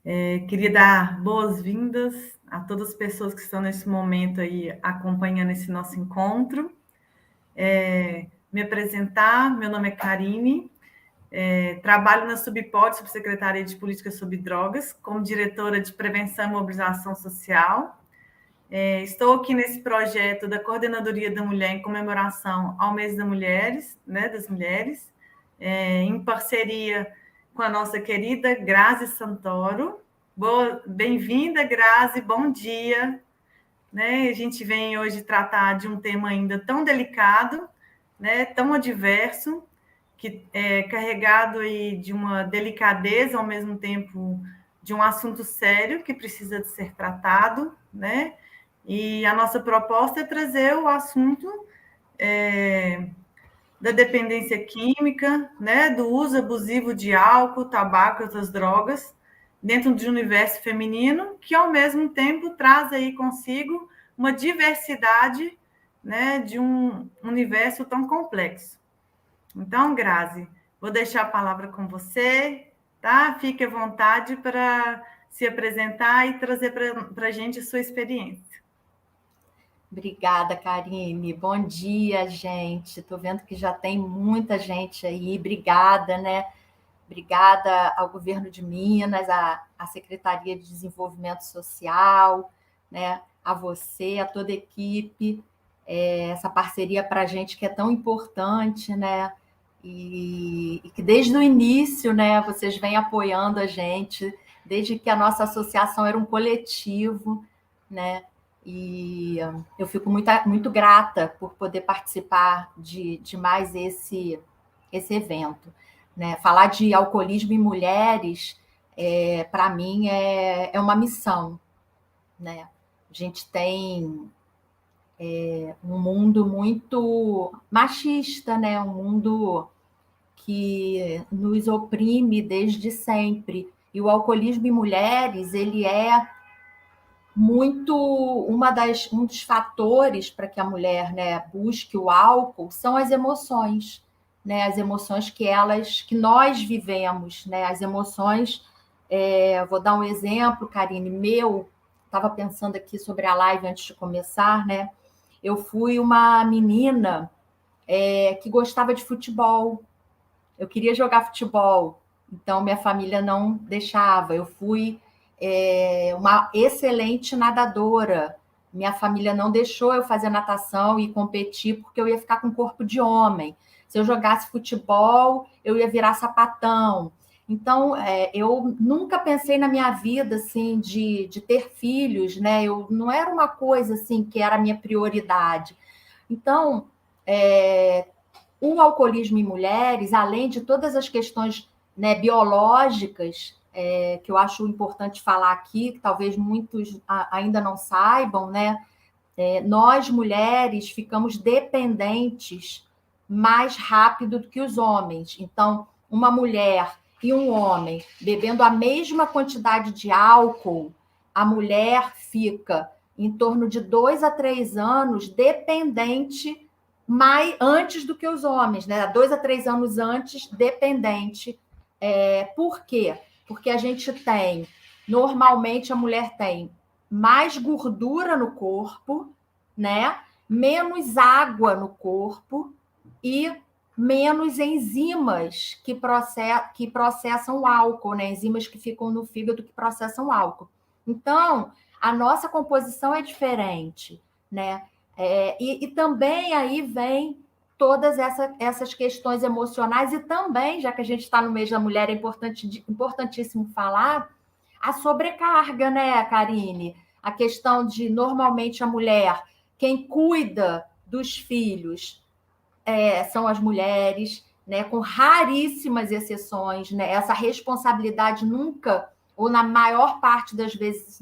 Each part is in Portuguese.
Queria dar boas-vindas a todas as pessoas que estão nesse momento aí acompanhando esse nosso encontro. Me apresentar, meu nome é Karine, trabalho na Subpod, Subsecretaria de Políticas sobre Drogas, como diretora de Prevenção e Mobilização Social. Estou aqui nesse projeto da Coordenadoria da Mulher em comemoração ao Mês das Mulheres, em parceria com a nossa querida Grazi Santoro. Bem-vinda, Grazi, bom dia. A gente vem hoje tratar de um tema ainda tão delicado, tão adverso, que é carregado aí de uma delicadeza, ao mesmo tempo de um assunto sério que precisa de ser tratado, E a nossa proposta é trazer o assunto da dependência química, do uso abusivo de álcool, tabaco e outras drogas, dentro de um universo feminino, que ao mesmo tempo traz aí consigo uma diversidade, de um universo tão complexo. Então, Grazi, vou deixar a palavra com você, tá? Fique à vontade para se apresentar e trazer para a gente a sua experiência. Obrigada, Karine. Bom dia, gente. Estou vendo que já tem muita gente aí. Obrigada, né? Obrigada ao Governo de Minas, à Secretaria de Desenvolvimento Social, né? A você, a toda a equipe. Essa parceria para a gente que é tão importante, né? E que desde o início, né, vocês vêm apoiando a gente, desde que a nossa associação era um coletivo, né? E eu fico muito grata por poder participar de mais esse evento. Né? Falar de alcoolismo em mulheres, para mim, é uma missão. Né? A gente tem um mundo muito machista, né? Um mundo que nos oprime desde sempre. E o alcoolismo em mulheres, ele é muito um dos fatores para que a mulher, né, busque o álcool são as emoções, né, as emoções que nós vivemos, né, as emoções. Vou dar um exemplo, Karine, meu. Estava pensando aqui sobre a live antes de começar, né? Eu fui uma menina que gostava de futebol. Eu queria jogar futebol, então minha família não deixava. Eu fui uma excelente nadadora. Minha família não deixou eu fazer natação e competir porque eu ia ficar com corpo de homem. Se eu jogasse futebol, eu ia virar sapatão. Então, eu nunca pensei na minha vida assim de ter filhos, né? Eu não era uma coisa assim que era a minha prioridade. Então, o alcoolismo em mulheres, além de todas as questões, né, biológicas, que eu acho importante falar aqui, que talvez muitos ainda não saibam, né? Nós, mulheres, ficamos dependentes mais rápido do que os homens. Então, uma mulher e um homem bebendo a mesma quantidade de álcool, a mulher fica em torno de 2 a 3 anos dependente mais antes do que os homens, né? 2 a 3 anos antes, dependente. Por quê? Porque a gente tem, normalmente a mulher tem mais gordura no corpo, né? Menos água no corpo e menos enzimas que processam o álcool, né? Enzimas que ficam no fígado que processam o álcool. Então, a nossa composição é diferente, né? E também aí vem todas essas questões emocionais e também, já que a gente está no mês da mulher, é importantíssimo falar a sobrecarga, né, Karine? A questão de, normalmente, a mulher, quem cuida dos filhos são as mulheres, né, com raríssimas exceções, né? Essa responsabilidade nunca, ou na maior parte das vezes,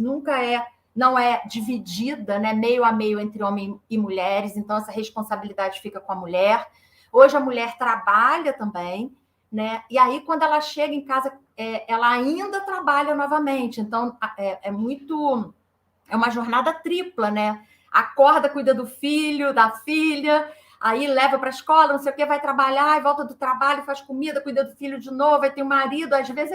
não é dividida, né, meio a meio entre homens e mulheres, então essa responsabilidade fica com a mulher. Hoje a mulher trabalha também, né? E aí, quando ela chega em casa, ela ainda trabalha novamente. Então, é uma jornada tripla, né? Acorda, cuida do filho, da filha, Aí leva para a escola, não sei o que, vai trabalhar, e volta do trabalho, faz comida, cuida do filho de novo, aí tem o marido, às vezes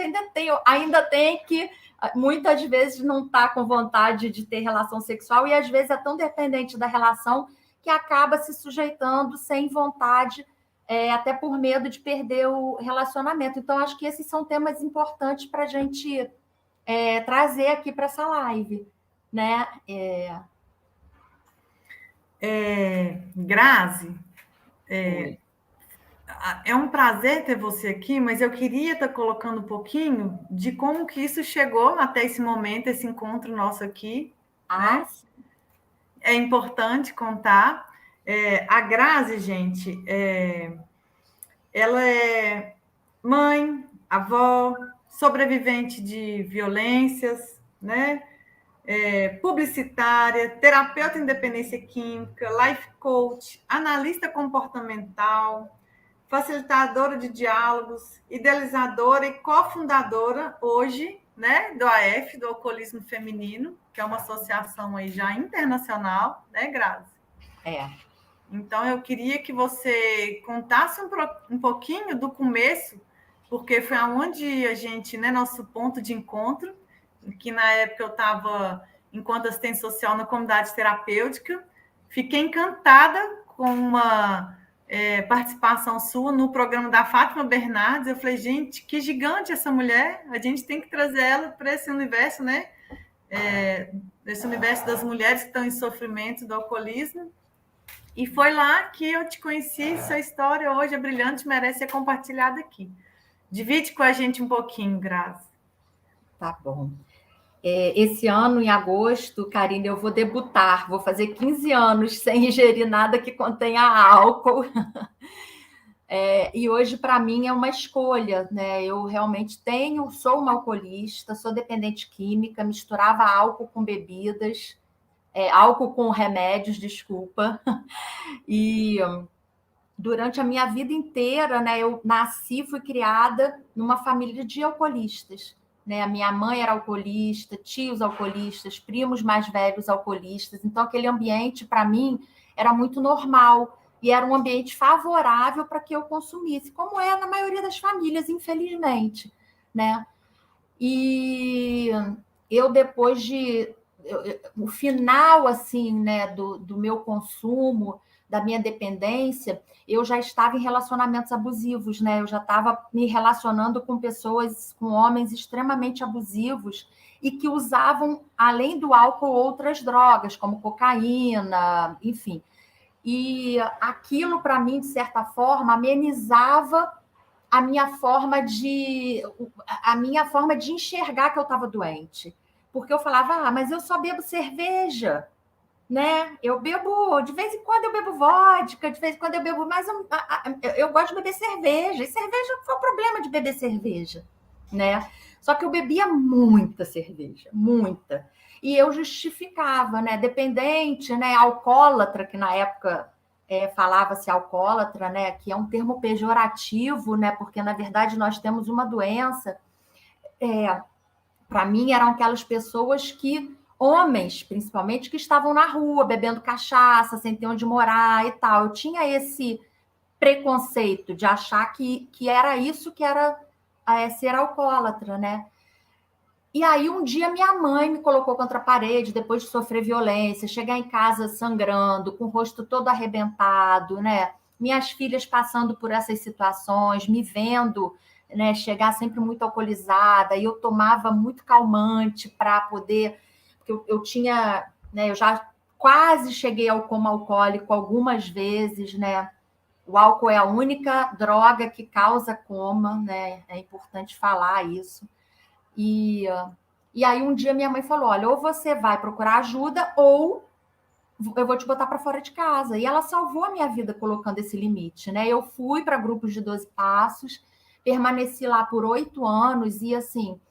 ainda tem que, muitas vezes não está com vontade de ter relação sexual, e às vezes é tão dependente da relação que acaba se sujeitando sem vontade, até por medo de perder o relacionamento. Então, acho que esses são temas importantes para a gente trazer aqui para essa live, né? Grazi, é um prazer ter você aqui, mas eu queria estar colocando um pouquinho de como que isso chegou até esse momento, esse encontro nosso aqui, né? É importante contar. A Grazi, gente, ela é mãe, avó, sobrevivente de violências, né? Publicitária, terapeuta em dependência química, life coach, analista comportamental, facilitadora de diálogos, idealizadora e cofundadora hoje, né, do AF, do Alcoolismo Feminino, que é uma associação aí já internacional, né, Grazi? Então, eu queria que você contasse um pouquinho do começo, porque foi onde a gente, né, nosso ponto de encontro, que na época eu estava, enquanto assistente social na comunidade terapêutica, fiquei encantada com uma participação sua no programa da Fátima Bernardes. Eu falei, gente, que gigante essa mulher, a gente tem que trazer ela para esse universo, né? Esse universo das mulheres que estão em sofrimento do alcoolismo. E foi lá que eu te conheci, sua história hoje é brilhante, merece ser compartilhada aqui. Divide com a gente um pouquinho, Grazi. Tá bom. Esse ano, em agosto, Karine, eu vou debutar, vou fazer 15 anos sem ingerir nada que contenha álcool. E hoje, para mim, é uma escolha, né? Eu realmente sou uma alcoolista, sou dependente química, misturava álcool com bebidas, álcool com remédios, desculpa. E durante a minha vida inteira, né, eu fui criada numa família de alcoolistas. Né? A minha mãe era alcoolista, tios alcoolistas, primos mais velhos alcoolistas. Então, aquele ambiente, para mim, era muito normal e era um ambiente favorável para que eu consumisse, como é na maioria das famílias, infelizmente. Né? E eu, depois o final assim, né, do meu consumo, da minha dependência, eu já estava em relacionamentos abusivos, né? Eu já estava me relacionando com pessoas, com homens extremamente abusivos e que usavam, além do álcool, outras drogas, como cocaína, enfim. E aquilo, para mim, de certa forma, amenizava a minha forma de enxergar que eu estava doente. Porque eu falava, mas eu só bebo cerveja, né? Eu bebo, de vez em quando eu bebo vodka, de vez em quando eu bebo, mas eu gosto de beber cerveja. E cerveja, qual é o problema de beber cerveja, né? Só que eu bebia muita cerveja, muita. E eu justificava, né? Dependente, né? Alcoólatra, que na época falava-se alcoólatra, né? Que é um termo pejorativo, né? Porque, na verdade, nós temos uma doença. Para mim, eram aquelas pessoas homens, principalmente, que estavam na rua, bebendo cachaça, sem ter onde morar e tal. Eu tinha esse preconceito de achar que era isso que era ser alcoólatra, né? E aí, um dia, minha mãe me colocou contra a parede, depois de sofrer violência, chegar em casa sangrando, com o rosto todo arrebentado, né? Minhas filhas passando por essas situações, me vendo, né, chegar sempre muito alcoolizada, e eu tomava muito calmante para poder... Porque eu tinha... Né, eu já quase cheguei ao coma alcoólico algumas vezes, né? O álcool é a única droga que causa coma, né? É importante falar isso. E aí um dia minha mãe falou, olha, ou você vai procurar ajuda ou eu vou te botar para fora de casa. E ela salvou a minha vida colocando esse limite, né? Eu fui para grupos de 12 passos, permaneci lá por 8 anos e, assim,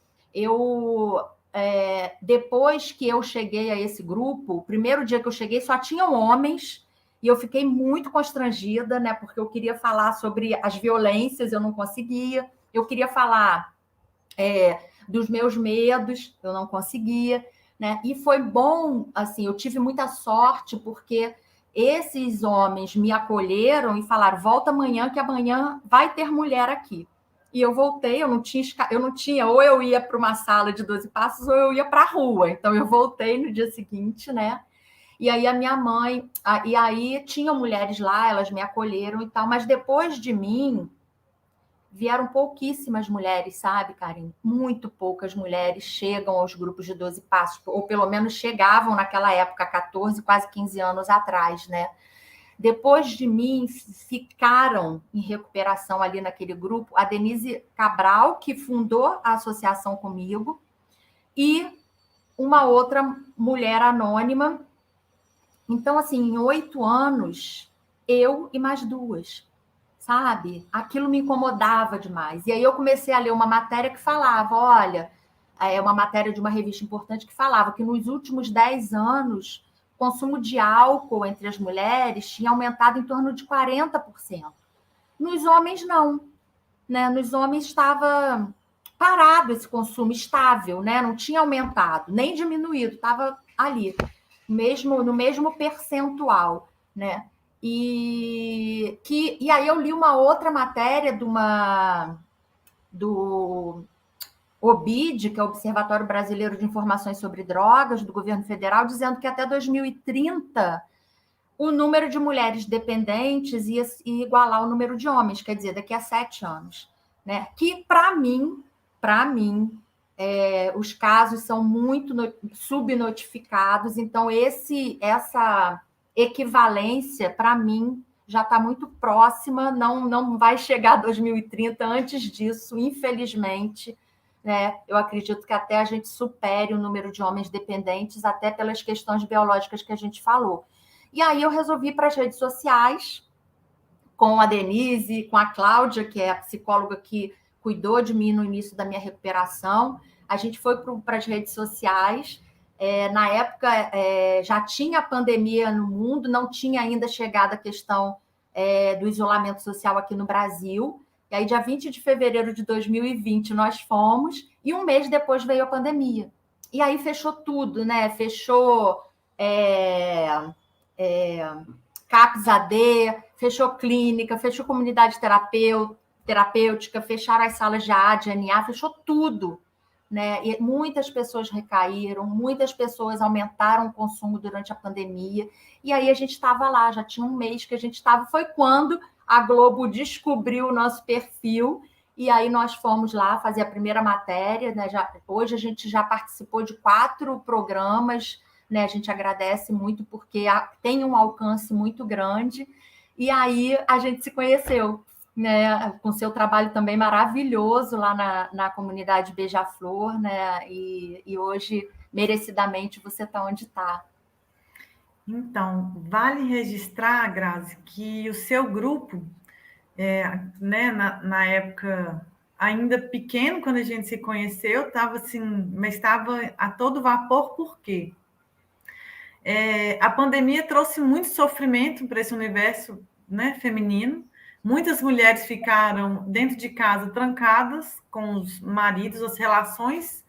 depois que eu cheguei a esse grupo, o primeiro dia que eu cheguei só tinham homens e eu fiquei muito constrangida, né? Porque eu queria falar sobre as violências, eu não conseguia. Eu queria falar... dos meus medos, eu não conseguia, né? E foi bom, assim, eu tive muita sorte, porque esses homens me acolheram e falaram: volta amanhã, que amanhã vai ter mulher aqui. E eu voltei, eu não tinha, ou eu ia para uma sala de 12 passos, ou eu ia para a rua. Então eu voltei no dia seguinte, né? E aí a minha mãe, e aí tinham mulheres lá, elas me acolheram e tal, mas depois de mim vieram pouquíssimas mulheres, sabe, Karine? Muito poucas mulheres chegam aos grupos de 12 passos, ou pelo menos chegavam naquela época, 14, quase 15 anos atrás, né? Depois de mim, ficaram em recuperação ali naquele grupo a Denise Cabral, que fundou a associação comigo, e uma outra mulher anônima. Então, assim, em 8 anos, eu e mais duas, sabe? Aquilo me incomodava demais. E aí eu comecei a ler uma matéria que falava, olha, é uma matéria de uma revista importante que falava que nos últimos 10 anos, o consumo de álcool entre as mulheres tinha aumentado em torno de 40%. Nos homens, não. Né? Nos homens estava parado esse consumo, estável, né? Não tinha aumentado, nem diminuído, estava ali, no mesmo percentual, né? E aí eu li uma outra matéria do OBID, que é o Observatório Brasileiro de Informações sobre Drogas, do governo federal, dizendo que até 2030 o número de mulheres dependentes ia igualar o número de homens, quer dizer, daqui a 7 anos. Né? Que, para mim, os casos são muito subnotificados, então essa equivalência, para mim, já está muito próxima, não vai chegar a 2030 antes disso, infelizmente. Né? Eu acredito que até a gente supere o número de homens dependentes, até pelas questões biológicas que a gente falou. E aí eu resolvi ir para as redes sociais, com a Denise, com a Cláudia, que é a psicóloga que cuidou de mim no início da minha recuperação. A gente foi para as redes sociais. Na época, já tinha pandemia no mundo, não tinha ainda chegado a questão do isolamento social aqui no Brasil. E aí, dia 20 de fevereiro de 2020, nós fomos, e um mês depois veio a pandemia. E aí fechou tudo, né? Fechou CAPS AD, fechou clínica, fechou comunidade terapêutica, fecharam as salas de AA, de NA, fechou tudo. Né? E muitas pessoas recaíram, muitas pessoas aumentaram o consumo durante a pandemia, e aí a gente estava lá, já tinha um mês que a gente estava, foi quando a Globo descobriu o nosso perfil, e aí nós fomos lá fazer a primeira matéria, né? Hoje a gente já participou de 4 programas, né? A gente agradece muito porque tem um alcance muito grande, e aí a gente se conheceu, né, com seu trabalho também maravilhoso lá na comunidade Beija-Flor, né? E hoje, merecidamente, você está onde está. Então, vale registrar, Grazi, que o seu grupo, né, na época ainda pequeno, quando a gente se conheceu, estava assim, mas estava a todo vapor, por quê? A pandemia trouxe muito sofrimento para esse universo, né, feminino. Muitas mulheres ficaram dentro de casa trancadas com os maridos, as relações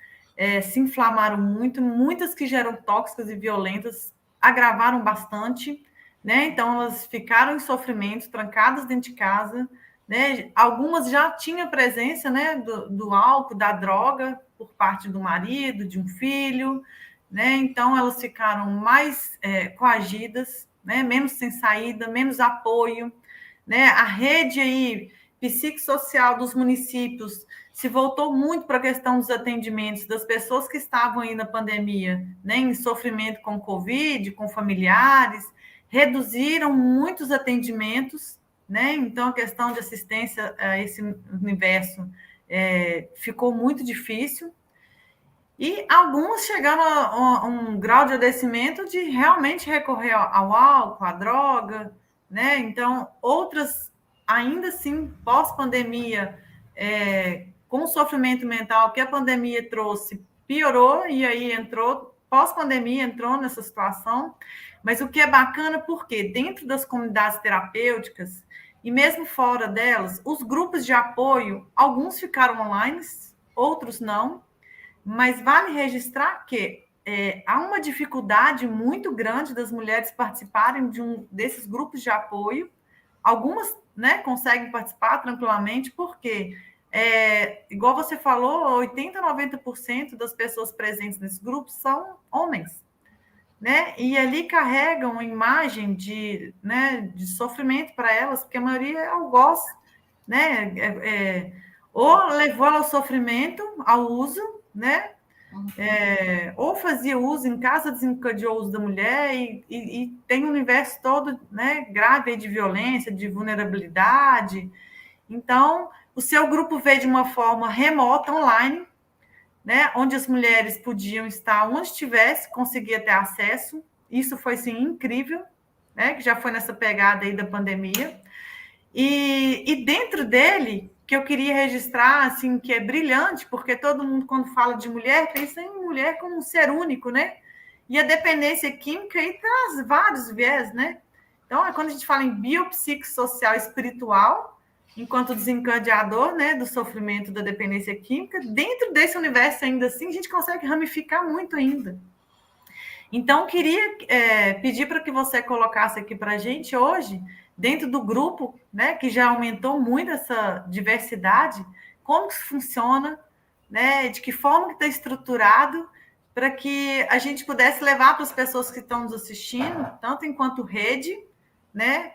se inflamaram muito, muitas que já eram tóxicas e violentas agravaram bastante, né? Então elas ficaram em sofrimento, trancadas dentro de casa, né? Algumas já tinham presença, né, do álcool, da droga por parte do marido, de um filho, né? Então elas ficaram mais coagidas, né? Menos sem saída, menos apoio, né? A rede aí psicossocial dos municípios se voltou muito para a questão dos atendimentos das pessoas que estavam aí na pandemia, né? Em sofrimento com Covid, com familiares, reduziram muitos atendimentos, né? Então a questão de assistência a esse universo ficou muito difícil. E algumas chegaram a um grau de adoecimento de realmente recorrer ao álcool, à droga, né? Então, outras, ainda assim, pós-pandemia, com o sofrimento mental que a pandemia trouxe, piorou, e aí pós-pandemia, entrou nessa situação. Mas o que é bacana, porque dentro das comunidades terapêuticas, e mesmo fora delas, os grupos de apoio, alguns ficaram online, outros não. Mas vale registrar que há uma dificuldade muito grande das mulheres participarem desses grupos de apoio. Algumas, né, conseguem participar tranquilamente, porque, igual você falou, 80%, 90% das pessoas presentes nesses grupos são homens, né? E ali carregam uma imagem né, de sofrimento para elas, porque a maioria é algoz, né? Ou levou ela ao sofrimento, ao uso, né? Ou fazia uso, em casa desencadeou o uso da mulher e tem um universo todo, né, grave de violência, de vulnerabilidade. Então, o seu grupo veio de uma forma remota, online, né, onde as mulheres podiam estar onde estivesse, conseguia ter acesso. Isso foi, sim, incrível, né, que já foi nessa pegada aí da pandemia. E dentro dele, que eu queria registrar, assim, que é brilhante, porque todo mundo, quando fala de mulher, pensa em mulher como um ser único, né? E a dependência química aí traz vários viés, né? Então, quando a gente fala em biopsicossocial espiritual, enquanto desencadeador, né, do sofrimento da dependência química, dentro desse universo ainda assim, a gente consegue ramificar muito ainda. Então, queria pedir para que você colocasse aqui para a gente hoje, dentro do grupo, né, que já aumentou muito essa diversidade, como que isso funciona, né, de que forma que está estruturado, para que a gente pudesse levar para as pessoas que estão nos assistindo, tanto enquanto rede, né,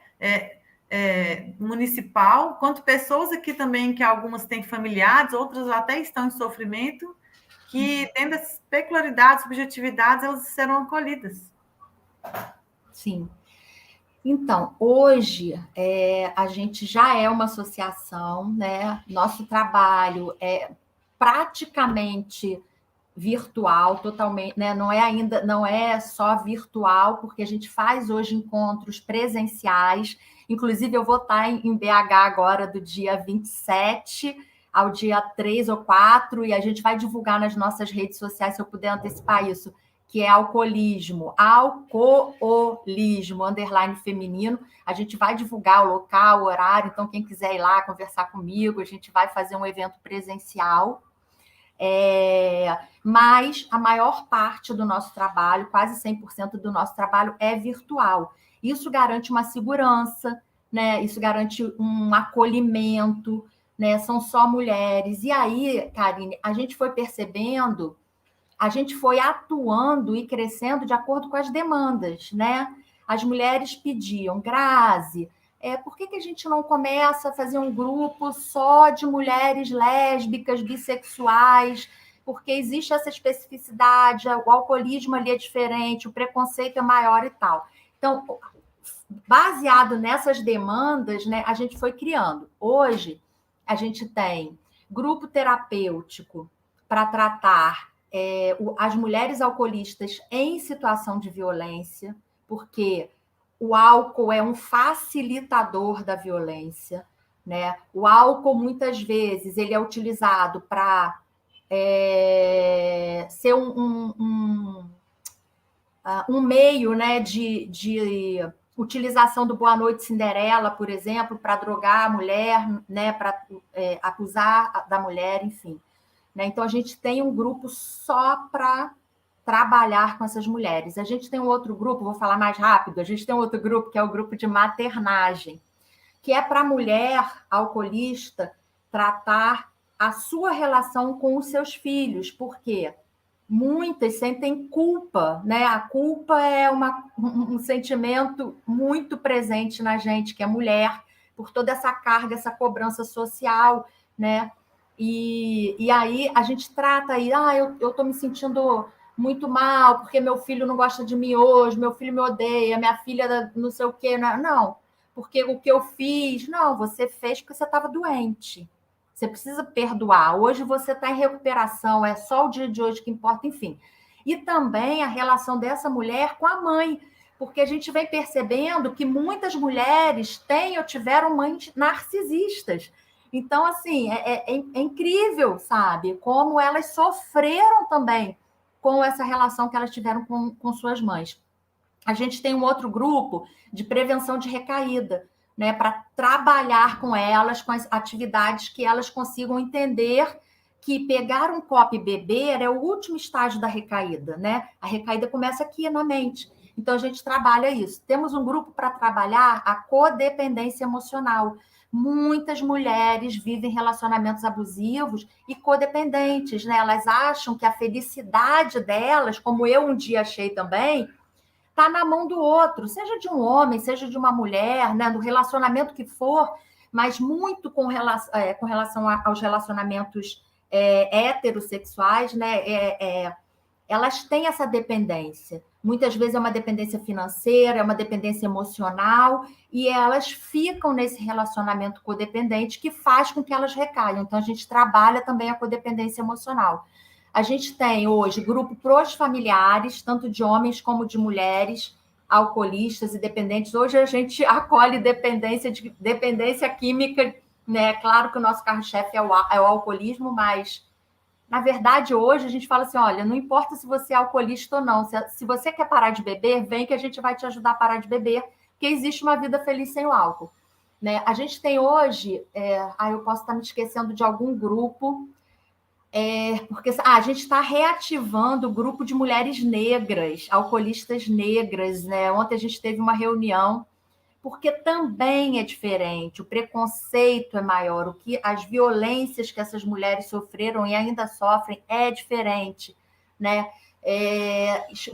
municipal, quanto pessoas aqui também, que algumas têm familiares, outras até estão em sofrimento, que, tendo as peculiaridades, subjetividades, elas serão acolhidas. Sim. Então, hoje, a gente já é uma associação, né? Nosso trabalho é praticamente virtual, totalmente, né? Não é só virtual, porque a gente faz hoje encontros presenciais. Inclusive, eu vou estar em BH agora, do dia 27 ao dia 3 ou 4, e a gente vai divulgar nas nossas redes sociais, se eu puder antecipar isso, que é alcoolismo, _ feminino. A gente vai divulgar o local, o horário, então quem quiser ir lá conversar comigo, a gente vai fazer um evento presencial. Mas a maior parte do nosso trabalho, quase 100% do nosso trabalho é virtual. Isso garante uma segurança, né? Isso garante um acolhimento, né? São só mulheres. E aí, Karine, a gente foi percebendo, a gente foi atuando e crescendo de acordo com as demandas, né? As mulheres pediam, Grazi, por que a gente não começa a fazer um grupo só de mulheres lésbicas, bissexuais? Porque existe essa especificidade, o alcoolismo ali é diferente, o preconceito é maior e tal. Então, baseado nessas demandas, né, a gente foi criando. Hoje, a gente tem grupo terapêutico para tratar as mulheres alcoolistas em situação de violência, porque o álcool é um facilitador da violência, né? O álcool, muitas vezes, ele é utilizado para ser um meio, né, de utilização do Boa Noite Cinderela, por exemplo, para drogar a mulher, né, para acusar da mulher, enfim. Né? Então, a gente tem um grupo só para trabalhar com essas mulheres. A gente tem um outro grupo, vou falar mais rápido, a gente tem um outro grupo que é o grupo de maternagem, que é para a mulher alcoolista tratar a sua relação com os seus filhos, porque muitas sentem culpa, né? A culpa é um sentimento muito presente na gente, que é mulher, por toda essa carga, essa cobrança social, né? E aí a gente trata aí, eu estou me sentindo muito mal, porque meu filho não gosta de mim hoje, meu filho me odeia, minha filha não sei o quê. Não, porque o que eu fiz, não, você fez porque você estava doente. Você precisa perdoar. Hoje você está em recuperação, é só o dia de hoje que importa, enfim. E também a relação dessa mulher com a mãe, porque a gente vem percebendo que muitas mulheres têm ou tiveram mães narcisistas. Então, assim, é incrível, sabe? Como elas sofreram também com essa relação que elas tiveram com suas mães. A gente tem um outro grupo de prevenção de recaída, né, para trabalhar com elas, com as atividades que elas consigam entender que pegar um copo e beber é o último estágio da recaída, né? A recaída começa aqui na mente. Então, a gente trabalha isso. Temos um grupo para trabalhar a codependência emocional. Muitas mulheres vivem relacionamentos abusivos e codependentes, né? Elas acham que a felicidade delas, como eu um dia achei também, está na mão do outro, seja de um homem, seja de uma mulher, né? No relacionamento que for, mas muito com relação aos relacionamentos heterossexuais, né? Elas têm essa dependência. Muitas vezes é uma dependência financeira, é uma dependência emocional, e elas ficam nesse relacionamento codependente que faz com que elas recaiam. Então, a gente trabalha também a codependência emocional. A gente tem hoje grupo pros familiares, tanto de homens como de mulheres, alcoolistas e dependentes. Hoje a gente acolhe dependência química, né? Claro que o nosso carro-chefe é o alcoolismo, mas na verdade, hoje a gente fala assim, olha, não importa se você é alcoolista ou não, se você quer parar de beber, vem que a gente vai te ajudar a parar de beber, porque existe uma vida feliz sem o álcool. Né? A gente tem hoje, eu posso estar me esquecendo de algum grupo, porque a gente está reativando o grupo de mulheres negras, alcoolistas negras. Né? Ontem a gente teve uma reunião, porque também é diferente, o preconceito é maior, as violências que essas mulheres sofreram e ainda sofrem é diferente, né?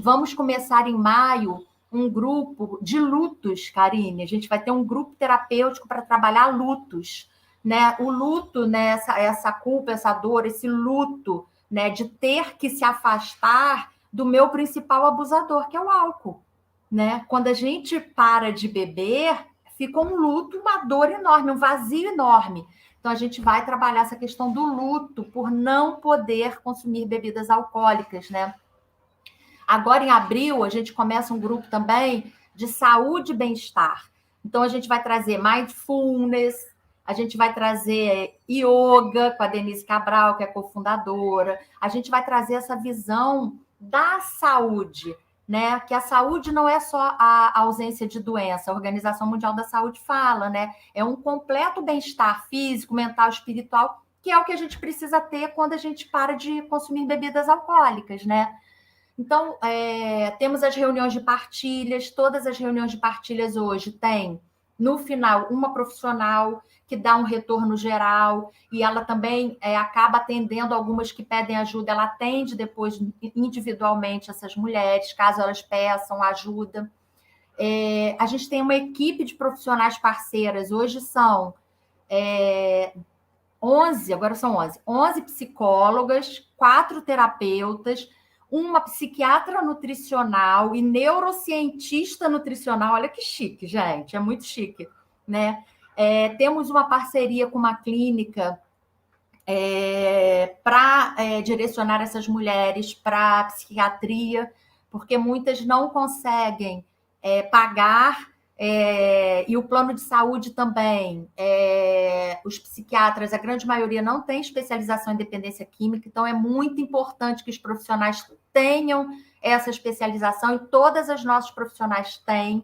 Vamos começar em maio um grupo de lutos, Karine. A gente vai ter um grupo terapêutico para trabalhar lutos, né? O luto, né? Essa culpa, essa dor, esse luto, né? De ter que se afastar do meu principal abusador, que é o álcool. Né? Quando a gente para de beber, fica um luto, uma dor enorme, um vazio enorme. Então, a gente vai trabalhar essa questão do luto por não poder consumir bebidas alcoólicas, né? Agora, em abril, a gente começa um grupo também de saúde e bem-estar. Então, a gente vai trazer mindfulness, a gente vai trazer yoga com a Denise Cabral, que é cofundadora. A gente vai trazer essa visão da saúde, né? Que a saúde não é só a ausência de doença. A Organização Mundial da Saúde fala, né? É um completo bem-estar físico, mental, espiritual, que é o que a gente precisa ter quando a gente para de consumir bebidas alcoólicas, né? Então, temos as reuniões de partilhas. Todas as reuniões de partilhas hoje têm, no final, uma profissional que dá um retorno geral, e ela também acaba atendendo algumas que pedem ajuda, ela atende depois individualmente essas mulheres, caso elas peçam ajuda. A gente tem uma equipe de profissionais parceiras, hoje são 11, agora são 11 psicólogas, 4 terapeutas, uma psiquiatra nutricional e neurocientista nutricional. Olha que chique, gente, é muito chique, né? Temos uma parceria com uma clínica para direcionar essas mulheres para a psiquiatria, porque muitas não conseguem pagar, e o plano de saúde também. Os psiquiatras, a grande maioria, não tem especialização em dependência química, então é muito importante que os profissionais tenham essa especialização, e todas as nossas profissionais têm.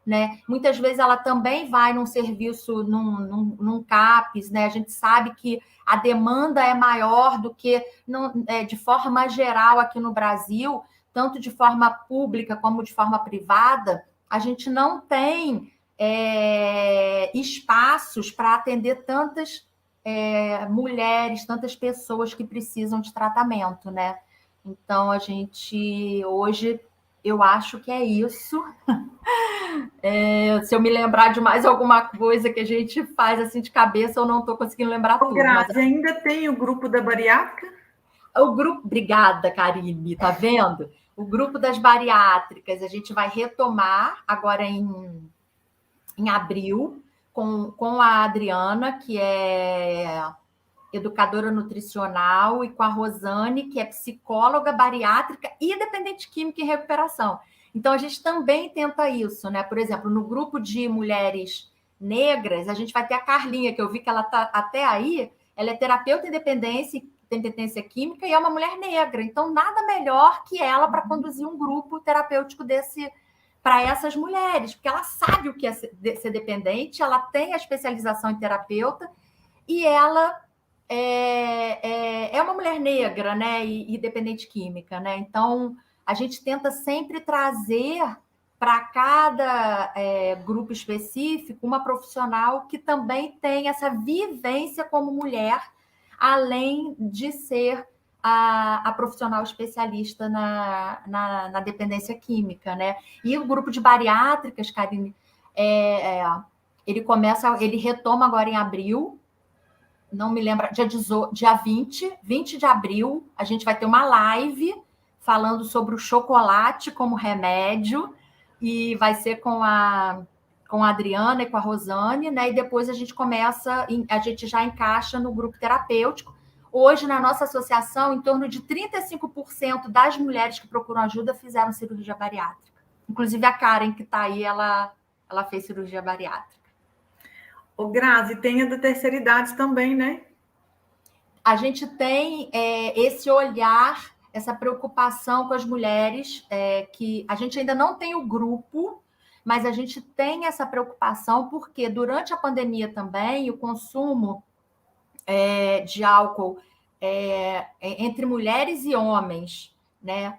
Né? Muitas vezes ela também vai num serviço, num CAPS, né? A gente sabe que a demanda é maior do que de forma geral aqui no Brasil, tanto de forma pública como de forma privada, a gente não tem espaços para atender tantas mulheres, tantas pessoas que precisam de tratamento, né? Então, a gente hoje, eu acho que é isso. Se eu me lembrar de mais alguma coisa que a gente faz assim de cabeça, eu não estou conseguindo lembrar tudo. Grazi, mas ainda tem o grupo da bariátrica? O grupo, obrigada, Karine, tá vendo? O grupo das bariátricas, a gente vai retomar agora em abril, com a Adriana, que é educadora nutricional, e com a Rosane, que é psicóloga bariátrica e dependente química em recuperação. Então, a gente também tenta isso, né? Por exemplo, no grupo de mulheres negras, a gente vai ter a Carlinha, que eu vi que ela está até aí, ela é terapeuta em dependência química e é uma mulher negra. Então, nada melhor que ela para conduzir um grupo terapêutico desse para essas mulheres, porque ela sabe o que é ser dependente, ela tem a especialização em terapeuta e ela é uma mulher negra, né, e dependente química, né? Então, a gente tenta sempre trazer para cada grupo específico uma profissional que também tem essa vivência como mulher, além de ser a profissional especialista na dependência química, né? E o grupo de bariátricas, Karine, ele retoma agora em abril, não me lembro, dia 20 de abril, a gente vai ter uma live falando sobre o chocolate como remédio, e vai ser com a Adriana e com a Rosane, né? E depois a gente já encaixa no grupo terapêutico. Hoje, na nossa associação, em torno de 35% das mulheres que procuram ajuda fizeram cirurgia bariátrica. Inclusive a Karen, que está aí, ela fez cirurgia bariátrica. O Grazi, tem a da terceira idade também, né? A gente tem esse olhar, essa preocupação com as mulheres, que a gente ainda não tem o grupo, mas a gente tem essa preocupação porque durante a pandemia também o consumo de álcool entre mulheres e homens, né,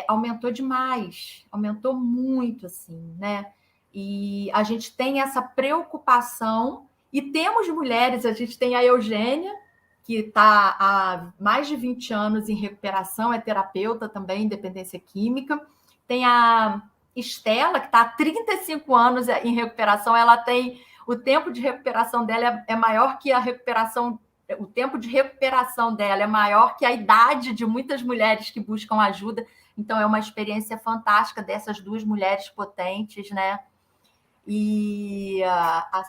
aumentou demais, aumentou muito, assim, né? E a gente tem essa preocupação, e temos mulheres, a gente tem a Eugênia, que está há mais de 20 anos em recuperação, é terapeuta também em dependência química. Tem a Estela, que está há 35 anos em recuperação, ela tem... O tempo de recuperação dela é maior que a recuperação... O tempo de recuperação dela é maior que a idade de muitas mulheres que buscam ajuda. Então, é uma experiência fantástica dessas duas mulheres potentes, né? E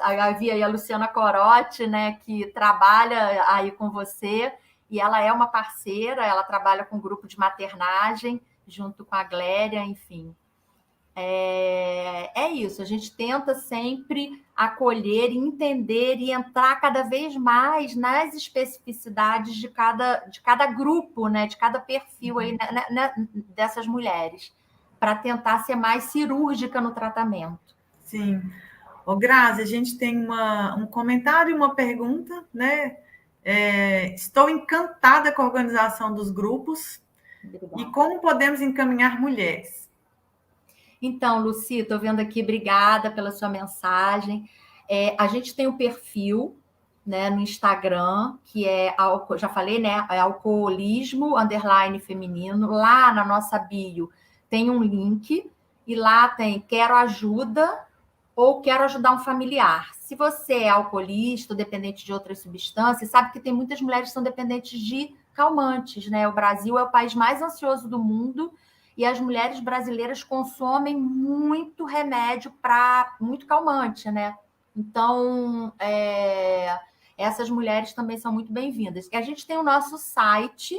havia aí a Luciana Corotti, né, que trabalha aí com você, e ela é uma parceira, ela trabalha com um grupo de maternagem, junto com a Gléria, enfim. É isso, a gente tenta sempre acolher, entender e entrar cada vez mais nas especificidades de cada grupo, né, de cada perfil aí, né, dessas mulheres, para tentar ser mais cirúrgica no tratamento. Sim. Ô, Grazi, a gente tem um comentário e uma pergunta, né? Estou encantada com a organização dos grupos. Obrigada. E como podemos encaminhar mulheres? Então, Luci, estou vendo aqui, obrigada pela sua mensagem. A gente tem um perfil, né, no Instagram, que já falei, né, é alcoolismo_feminino. Lá na nossa bio tem um link, e lá tem quero ajuda ou quero ajudar um familiar. Se você é alcoolista ou dependente de outras substâncias, sabe que tem muitas mulheres que são dependentes de calmantes, né? O Brasil é o país mais ansioso do mundo, e as mulheres brasileiras consomem muito remédio muito calmante, né? Então, essas mulheres também são muito bem-vindas. E a gente tem o nosso site,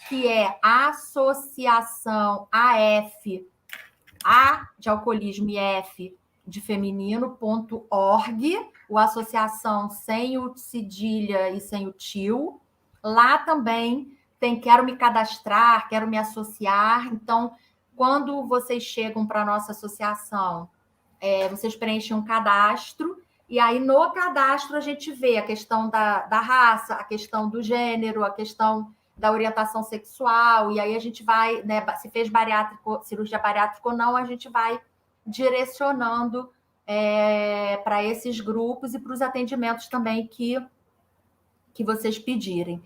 que é Associação AF, A de alcoolismo e F de feminino.org, o associação sem o cedilha e sem o tio. Lá também tem quero me cadastrar, quero me associar. Então, quando vocês chegam para a nossa associação, vocês preenchem um cadastro, e aí no cadastro a gente vê a questão da raça, a questão do gênero, a questão da orientação sexual, e aí a gente vai, né, se fez cirurgia bariátrica ou não, a gente vai direcionando para esses grupos e para os atendimentos também que vocês pedirem.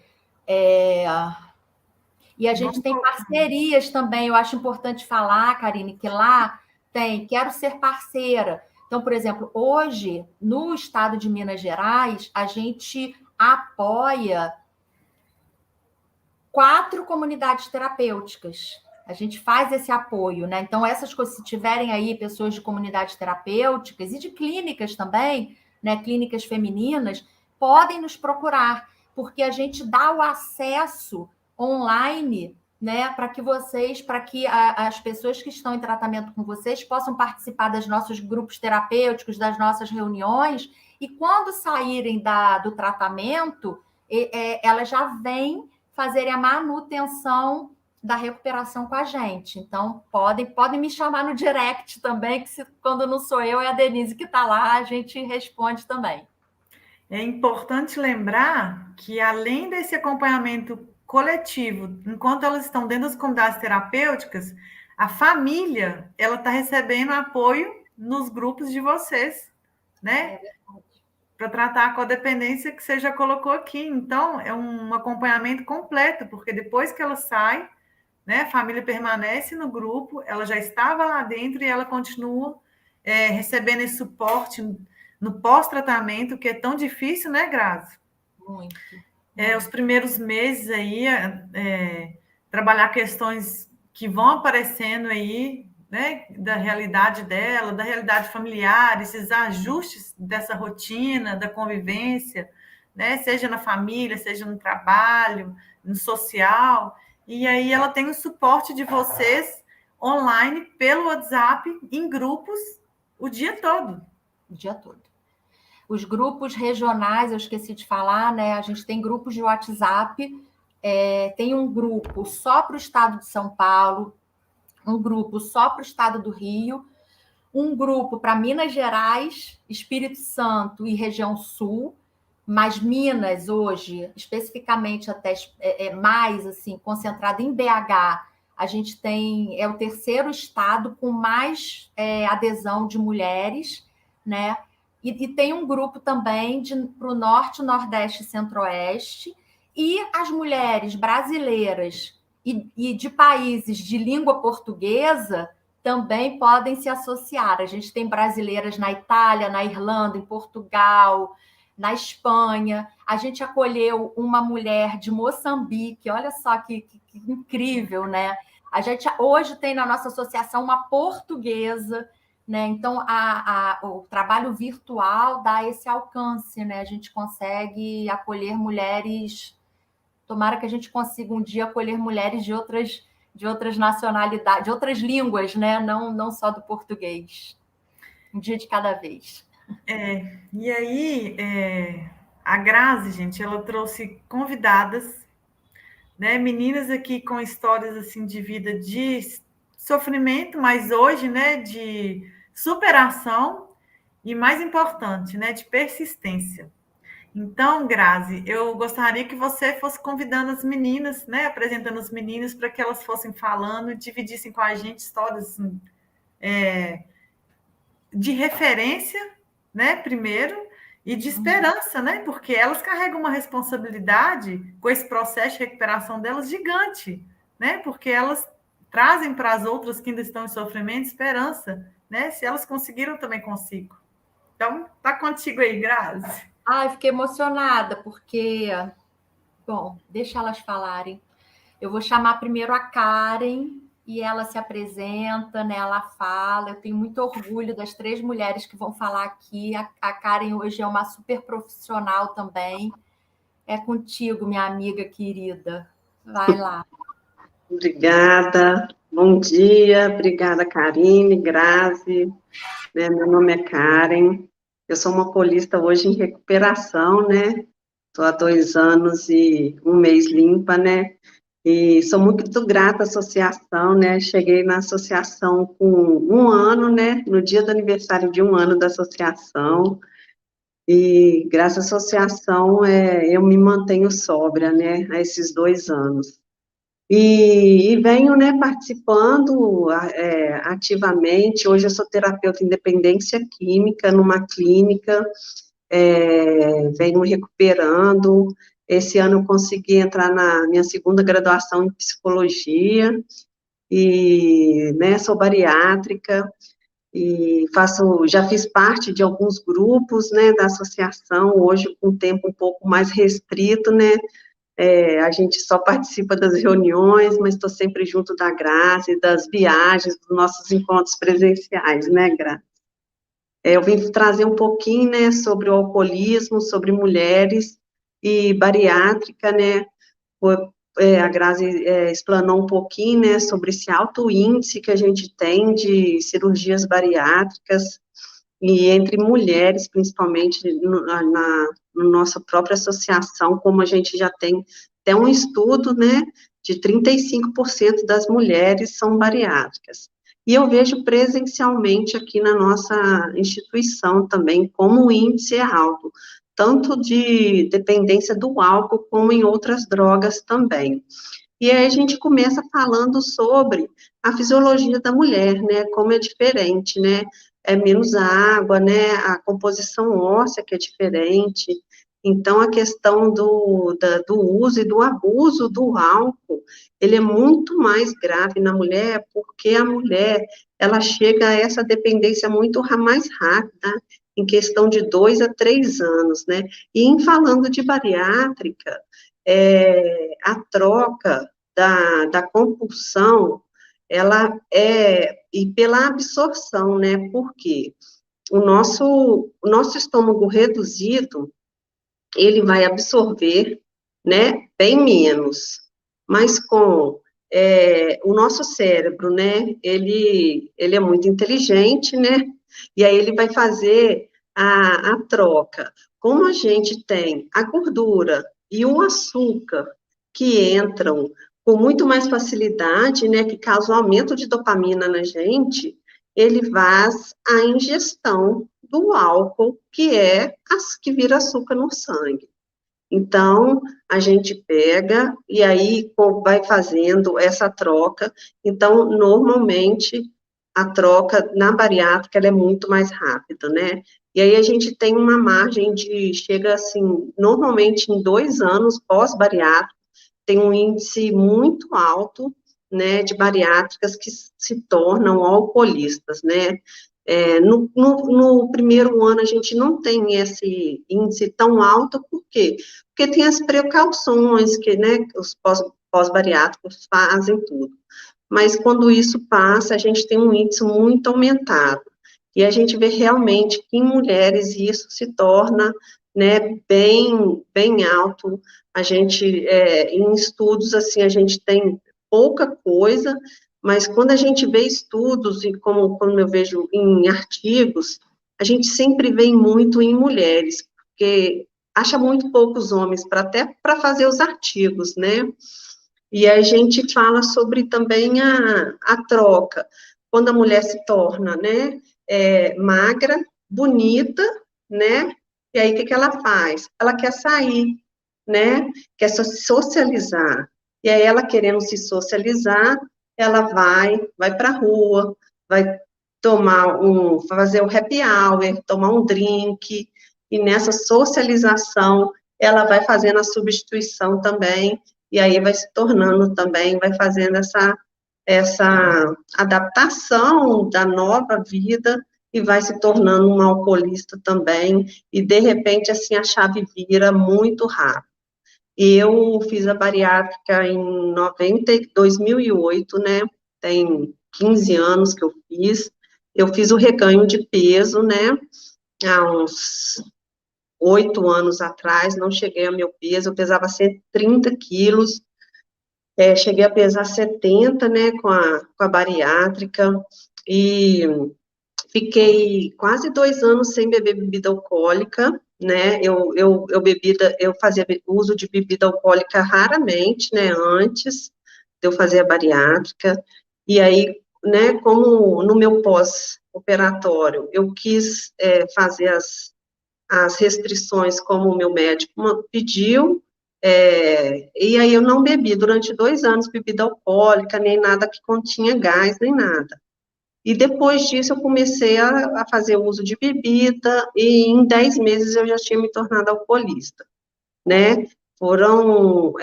E a gente tem parcerias também, eu acho importante falar, Karine, que lá tem quero ser parceira. Então, por exemplo, hoje, no estado de Minas Gerais, a gente apoia 4 comunidades terapêuticas. A gente faz esse apoio, né? Então, essas coisas, se tiverem aí pessoas de comunidades terapêuticas e de clínicas também, né? Clínicas femininas, podem nos procurar, porque a gente dá o acesso online, né? Para que as pessoas que estão em tratamento com vocês possam participar dos nossos grupos terapêuticos, das nossas reuniões, e quando saírem do tratamento, elas já vêm fazerem a manutenção da recuperação com a gente. Então, podem me chamar no direct também, que quando não sou eu, é a Denise que está lá, a gente responde também. É importante lembrar que, além desse acompanhamento coletivo. Enquanto elas estão dentro das comunidades terapêuticas, a família, ela está recebendo apoio nos grupos de vocês, né? Para tratar a codependência que você já colocou aqui. Então, é um acompanhamento completo, porque depois que ela sai, né, a família permanece no grupo, ela já estava lá dentro e ela continua recebendo esse suporte no pós-tratamento, que é tão difícil, né, Grazi? Muito. Os primeiros meses aí, trabalhar questões que vão aparecendo aí, né, da realidade dela, da realidade familiar, esses ajustes dessa rotina, da convivência, né, seja na família, seja no trabalho, no social, e aí ela tem o suporte de vocês online, pelo WhatsApp, em grupos, o dia todo. O dia todo. Os grupos regionais, eu esqueci de falar, né? A gente tem grupos de WhatsApp, tem um grupo só para o estado de São Paulo, um grupo só para o estado do Rio, um grupo para Minas Gerais, Espírito Santo e região sul, mas Minas hoje, especificamente até mais assim, concentrado em BH, a gente tem, é o terceiro estado com mais adesão de mulheres, né? E tem um grupo também para o Norte, Nordeste e Centro-Oeste, e as mulheres brasileiras e de países de língua portuguesa também podem se associar. A gente tem brasileiras na Itália, na Irlanda, em Portugal, na Espanha. A gente acolheu uma mulher de Moçambique, olha só que incrível, né? A gente hoje tem na nossa associação uma portuguesa, né? Então, o trabalho virtual dá esse alcance, né? A gente consegue acolher mulheres. Tomara que a gente consiga um dia acolher mulheres de outras nacionalidades, de outras línguas, né? Não só do português. Um dia de cada vez. E aí, a Grazi, gente, ela trouxe convidadas, né, meninas aqui com histórias assim de vida de sofrimento, mas hoje, né, de superação e, mais importante, né, de persistência. Então, Grazi, eu gostaria que você fosse convidando as meninas, né, apresentando as meninas para que elas fossem falando, dividissem com a gente histórias assim, de referência, né, primeiro, e de esperança, né, porque elas carregam uma responsabilidade com esse processo de recuperação delas gigante, né, porque elas trazem para as outras que ainda estão em sofrimento esperança, né, se elas conseguiram, eu também consigo. Então, tá contigo aí, Grazi. Ai, fiquei emocionada, porque... Bom, deixa elas falarem. Eu vou chamar primeiro a Karen, e ela se apresenta, né? Ela fala. Eu tenho muito orgulho das 3 mulheres que vão falar aqui. A Karen hoje é uma super profissional também. É contigo, minha amiga querida. Vai lá. Obrigada, bom dia, obrigada, Karine, Grazi, né? Meu nome é Karen, eu sou uma polista hoje em recuperação, né? Estou há 2 anos e 1 mês limpa, né? E sou muito grata à associação, né? Cheguei na associação com 1 ano, né? No dia do aniversário de 1 ano da associação, e graças à associação eu me mantenho sóbria, né? Há esses 2 anos. E venho, né, participando ativamente. Hoje eu sou terapeuta em dependência química numa clínica, venho recuperando. Esse ano eu consegui entrar na minha 2ª graduação em psicologia, e, né, sou bariátrica, e já fiz parte de alguns grupos, né, da associação, hoje com um tempo um pouco mais restrito, né, a gente só participa das reuniões, mas estou sempre junto da Grazi, das viagens, dos nossos encontros presenciais, né, Grazi? Eu vim trazer um pouquinho, né, sobre o alcoolismo, sobre mulheres e bariátrica, né? A Grazi explanou um pouquinho, né, sobre esse alto índice que a gente tem de cirurgias bariátricas, e entre mulheres, principalmente na nossa própria associação, como a gente já tem até um estudo, né, de 35% das mulheres são bariátricas. E eu vejo presencialmente aqui na nossa instituição também, como o índice é alto, tanto de dependência do álcool, como em outras drogas também. E aí a gente começa falando sobre a fisiologia da mulher, né, como é diferente, né, é menos água, né, a composição óssea que é diferente, então a questão do uso e do abuso do álcool, ele é muito mais grave na mulher, porque a mulher, ela chega a essa dependência muito mais rápida, em questão de 2 a 3 anos, né, e em falando de bariátrica, a troca da compulsão, ela e pela absorção, né, porque o nosso estômago reduzido, ele vai absorver, né, bem menos, mas com o nosso cérebro, né, ele é muito inteligente, né, e aí ele vai fazer a troca. Como a gente tem a gordura e o açúcar que entram com muito mais facilidade, né, que causa um aumento de dopamina na gente, ele faz a ingestão do álcool, que é que vira açúcar no sangue. Então, a gente pega e aí vai fazendo essa troca. Então, normalmente, a troca na bariátrica ela é muito mais rápida, né? E aí a gente tem uma margem chega assim, normalmente em 2 anos pós-bariátrica, tem um índice muito alto, né, de bariátricas que se tornam alcoolistas, né? No primeiro ano a gente não tem esse índice tão alto, por quê? Porque tem as precauções que, né, os pós-bariátricos fazem tudo. Mas quando isso passa, a gente tem um índice muito aumentado. E a gente vê realmente que em mulheres isso se torna, né, bem alto. A gente, em estudos, assim, a gente tem pouca coisa, mas quando a gente vê estudos, e como eu vejo em artigos, a gente sempre vê muito em mulheres, porque acha muito poucos homens até para fazer os artigos, né? E a gente fala sobre também a troca, quando a mulher se torna, né, magra, bonita, né, e aí o que ela faz? Ela quer sair, né, quer se socializar, e aí ela querendo se socializar, ela vai para a rua, vai fazer o happy hour, tomar um drink, e nessa socialização, ela vai fazendo a substituição também, e aí vai se tornando também, vai fazendo essa adaptação da nova vida e vai se tornando um alcoolista também, e de repente, assim, a chave vira muito rápido. Eu fiz a bariátrica em 2008, né, tem 15 anos que eu fiz o reganho de peso, né, há uns 8 anos atrás, não cheguei ao meu peso, eu pesava 130 quilos, cheguei a pesar 70, né, com a bariátrica, e fiquei quase 2 anos sem beber bebida alcoólica, né, eu fazia uso de bebida alcoólica raramente, né, antes de eu fazer a bariátrica, e aí, né, como no meu pós-operatório, eu quis fazer as restrições como o meu médico pediu, e aí eu não bebi durante 2 anos bebida alcoólica, nem nada que continha gás, nem nada. E depois disso eu comecei a fazer uso de bebida, e em 10 meses eu já tinha me tornado alcoolista, né? Foram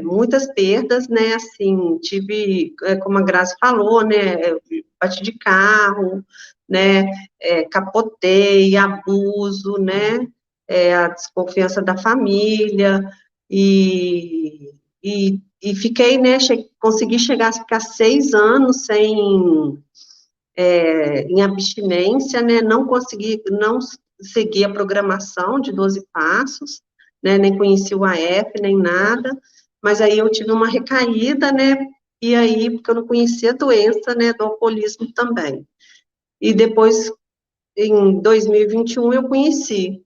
muitas perdas, né? Assim, tive, como a Grazi falou, né? Bati de carro, né? Capotei, abuso, né? A desconfiança da família, e fiquei, né? Consegui chegar a ficar 6 anos em abstinência, né? Não consegui, não segui a programação de 12 passos, né? Nem conheci o AF, nem nada, mas aí eu tive uma recaída, né? E aí, porque eu não conhecia a doença, né? Do alcoolismo também. E depois, em 2021, eu conheci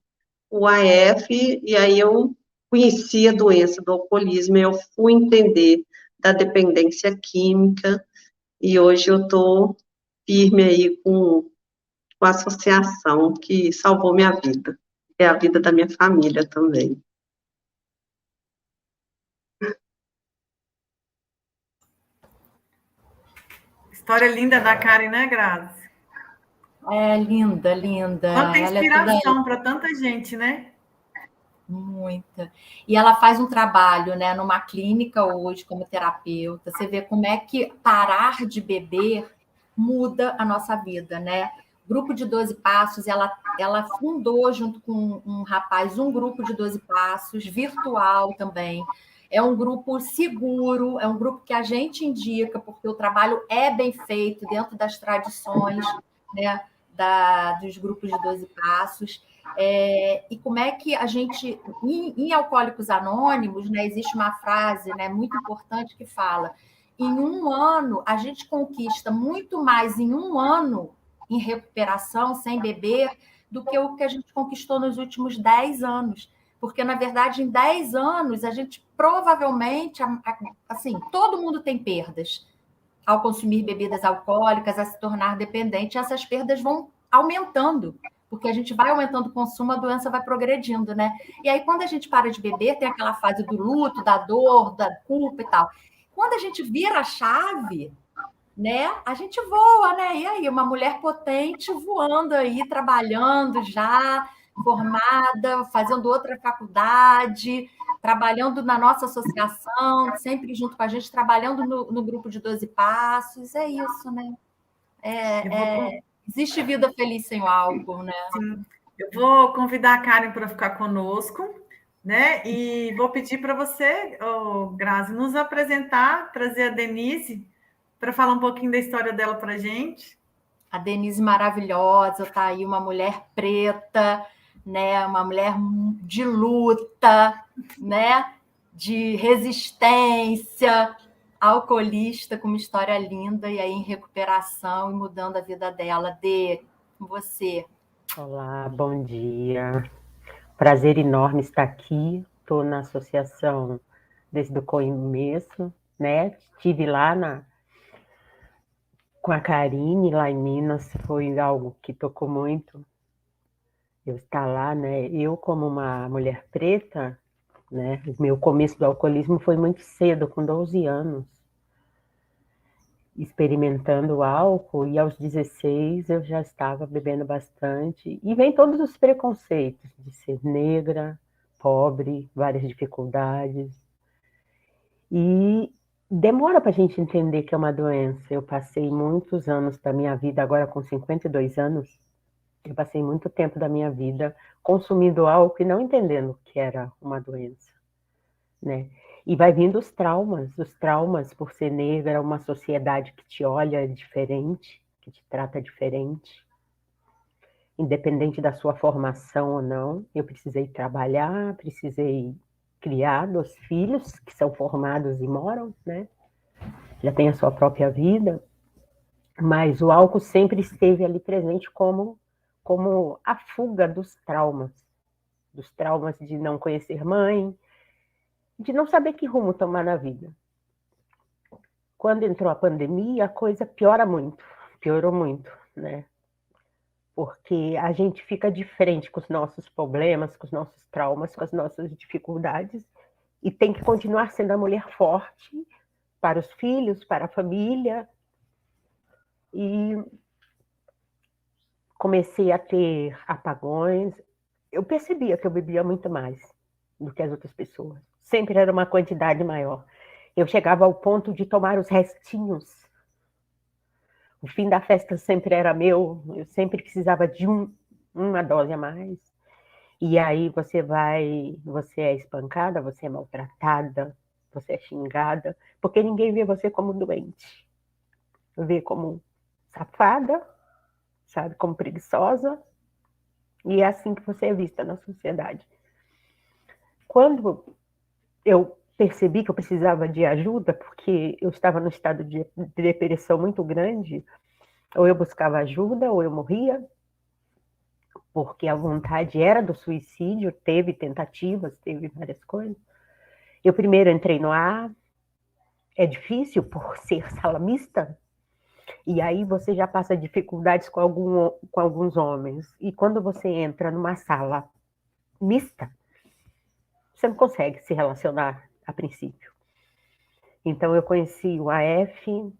o AF, e aí eu conheci a doença do alcoolismo, eu fui entender da dependência química, e hoje eu estou firme aí com a associação que salvou minha vida. é a vida da minha família também. História linda da Karen, né, Grazi? É linda, linda. Quanta Ela é toda inspiração para tanta gente, né? muita. E ela faz um trabalho, né, numa clínica hoje como terapeuta. Você vê como é que parar de beber muda a nossa vida, né? Grupo de 12 Passos, ela fundou junto com um rapaz um grupo de 12 Passos, virtual também. É um grupo seguro, é um grupo que a gente indica, porque o trabalho é bem feito dentro das tradições, né, dos grupos de 12 Passos. E como é que a gente, em Alcoólicos Anônimos, né, existe uma frase, né, muito importante que fala: em um ano, a gente conquista muito mais em um ano em recuperação, sem beber, do que o que a gente conquistou nos últimos 10 anos. Porque, na verdade, em 10 anos, a gente provavelmente, assim, todo mundo tem perdas ao consumir bebidas alcoólicas, a se tornar dependente, essas perdas vão aumentando, porque a gente vai aumentando o consumo, a doença vai progredindo, né? E aí, quando a gente para de beber, tem aquela fase do luto, da dor, da culpa e tal. Quando a gente vira a chave, né, a gente voa, né? E aí, uma mulher potente voando aí, trabalhando já, formada, fazendo outra faculdade, trabalhando na nossa associação, sempre junto com a gente, trabalhando no grupo de 12 Passos. É isso, né? Existe vida feliz sem o álcool, né? Sim. Eu vou convidar a Karen para ficar conosco, né? E vou pedir para você, Grazi, nos apresentar, trazer a Denise para falar um pouquinho da história dela para a gente. A Denise maravilhosa, tá aí uma mulher preta, né? Uma mulher de luta, né? De resistência, alcoolista, com uma história linda, e aí em recuperação e mudando a vida dela. Dê, com você. Olá, bom dia. Prazer enorme estar aqui. Estou na associação desde o começo, né? Estive lá com a Karine, lá em Minas, foi algo que tocou muito. Eu estar lá, né? Eu, como uma mulher preta, né? O meu começo do alcoolismo foi muito cedo, com 12 anos. Experimentando o álcool, e aos 16 eu já estava bebendo bastante. E vem todos os preconceitos de ser negra, pobre, várias dificuldades. E demora para a gente entender que é uma doença. Eu passei muitos anos da minha vida, agora com 52 anos, eu passei muito tempo da minha vida consumindo álcool e não entendendo que era uma doença, né? E vai vindo os traumas por ser negra, uma sociedade que te olha diferente, que te trata diferente, independente da sua formação ou não. Eu precisei trabalhar, precisei criar 2 filhos que são formados e moram, né? Já tem a sua própria vida, mas o álcool sempre esteve ali presente como a fuga dos traumas de não conhecer mãe, de não saber que rumo tomar na vida. Quando entrou a pandemia, a coisa piorou muito, né? Porque a gente fica de frente com os nossos problemas, com os nossos traumas, com as nossas dificuldades, e tem que continuar sendo a mulher forte para os filhos, para a família. E comecei a ter apagões. Eu percebia que eu bebia muito mais do que as outras pessoas. Sempre era uma quantidade maior. Eu chegava ao ponto de tomar os restinhos. O fim da festa sempre era meu. Eu sempre precisava de uma dose a mais. E aí você é espancada, você é maltratada, você é xingada, porque ninguém vê você como doente. Vê como safada, sabe, como preguiçosa. E é assim que você é vista na sociedade. Quando eu percebi que eu precisava de ajuda, porque eu estava num estado de depressão muito grande, ou eu buscava ajuda, ou eu morria, porque a vontade era do suicídio, teve tentativas, teve várias coisas. Eu primeiro entrei no ar, é difícil por ser salamista, e aí você já passa dificuldades com alguns homens. E quando você entra numa sala mista, você não consegue se relacionar a princípio. Então, eu conheci o AF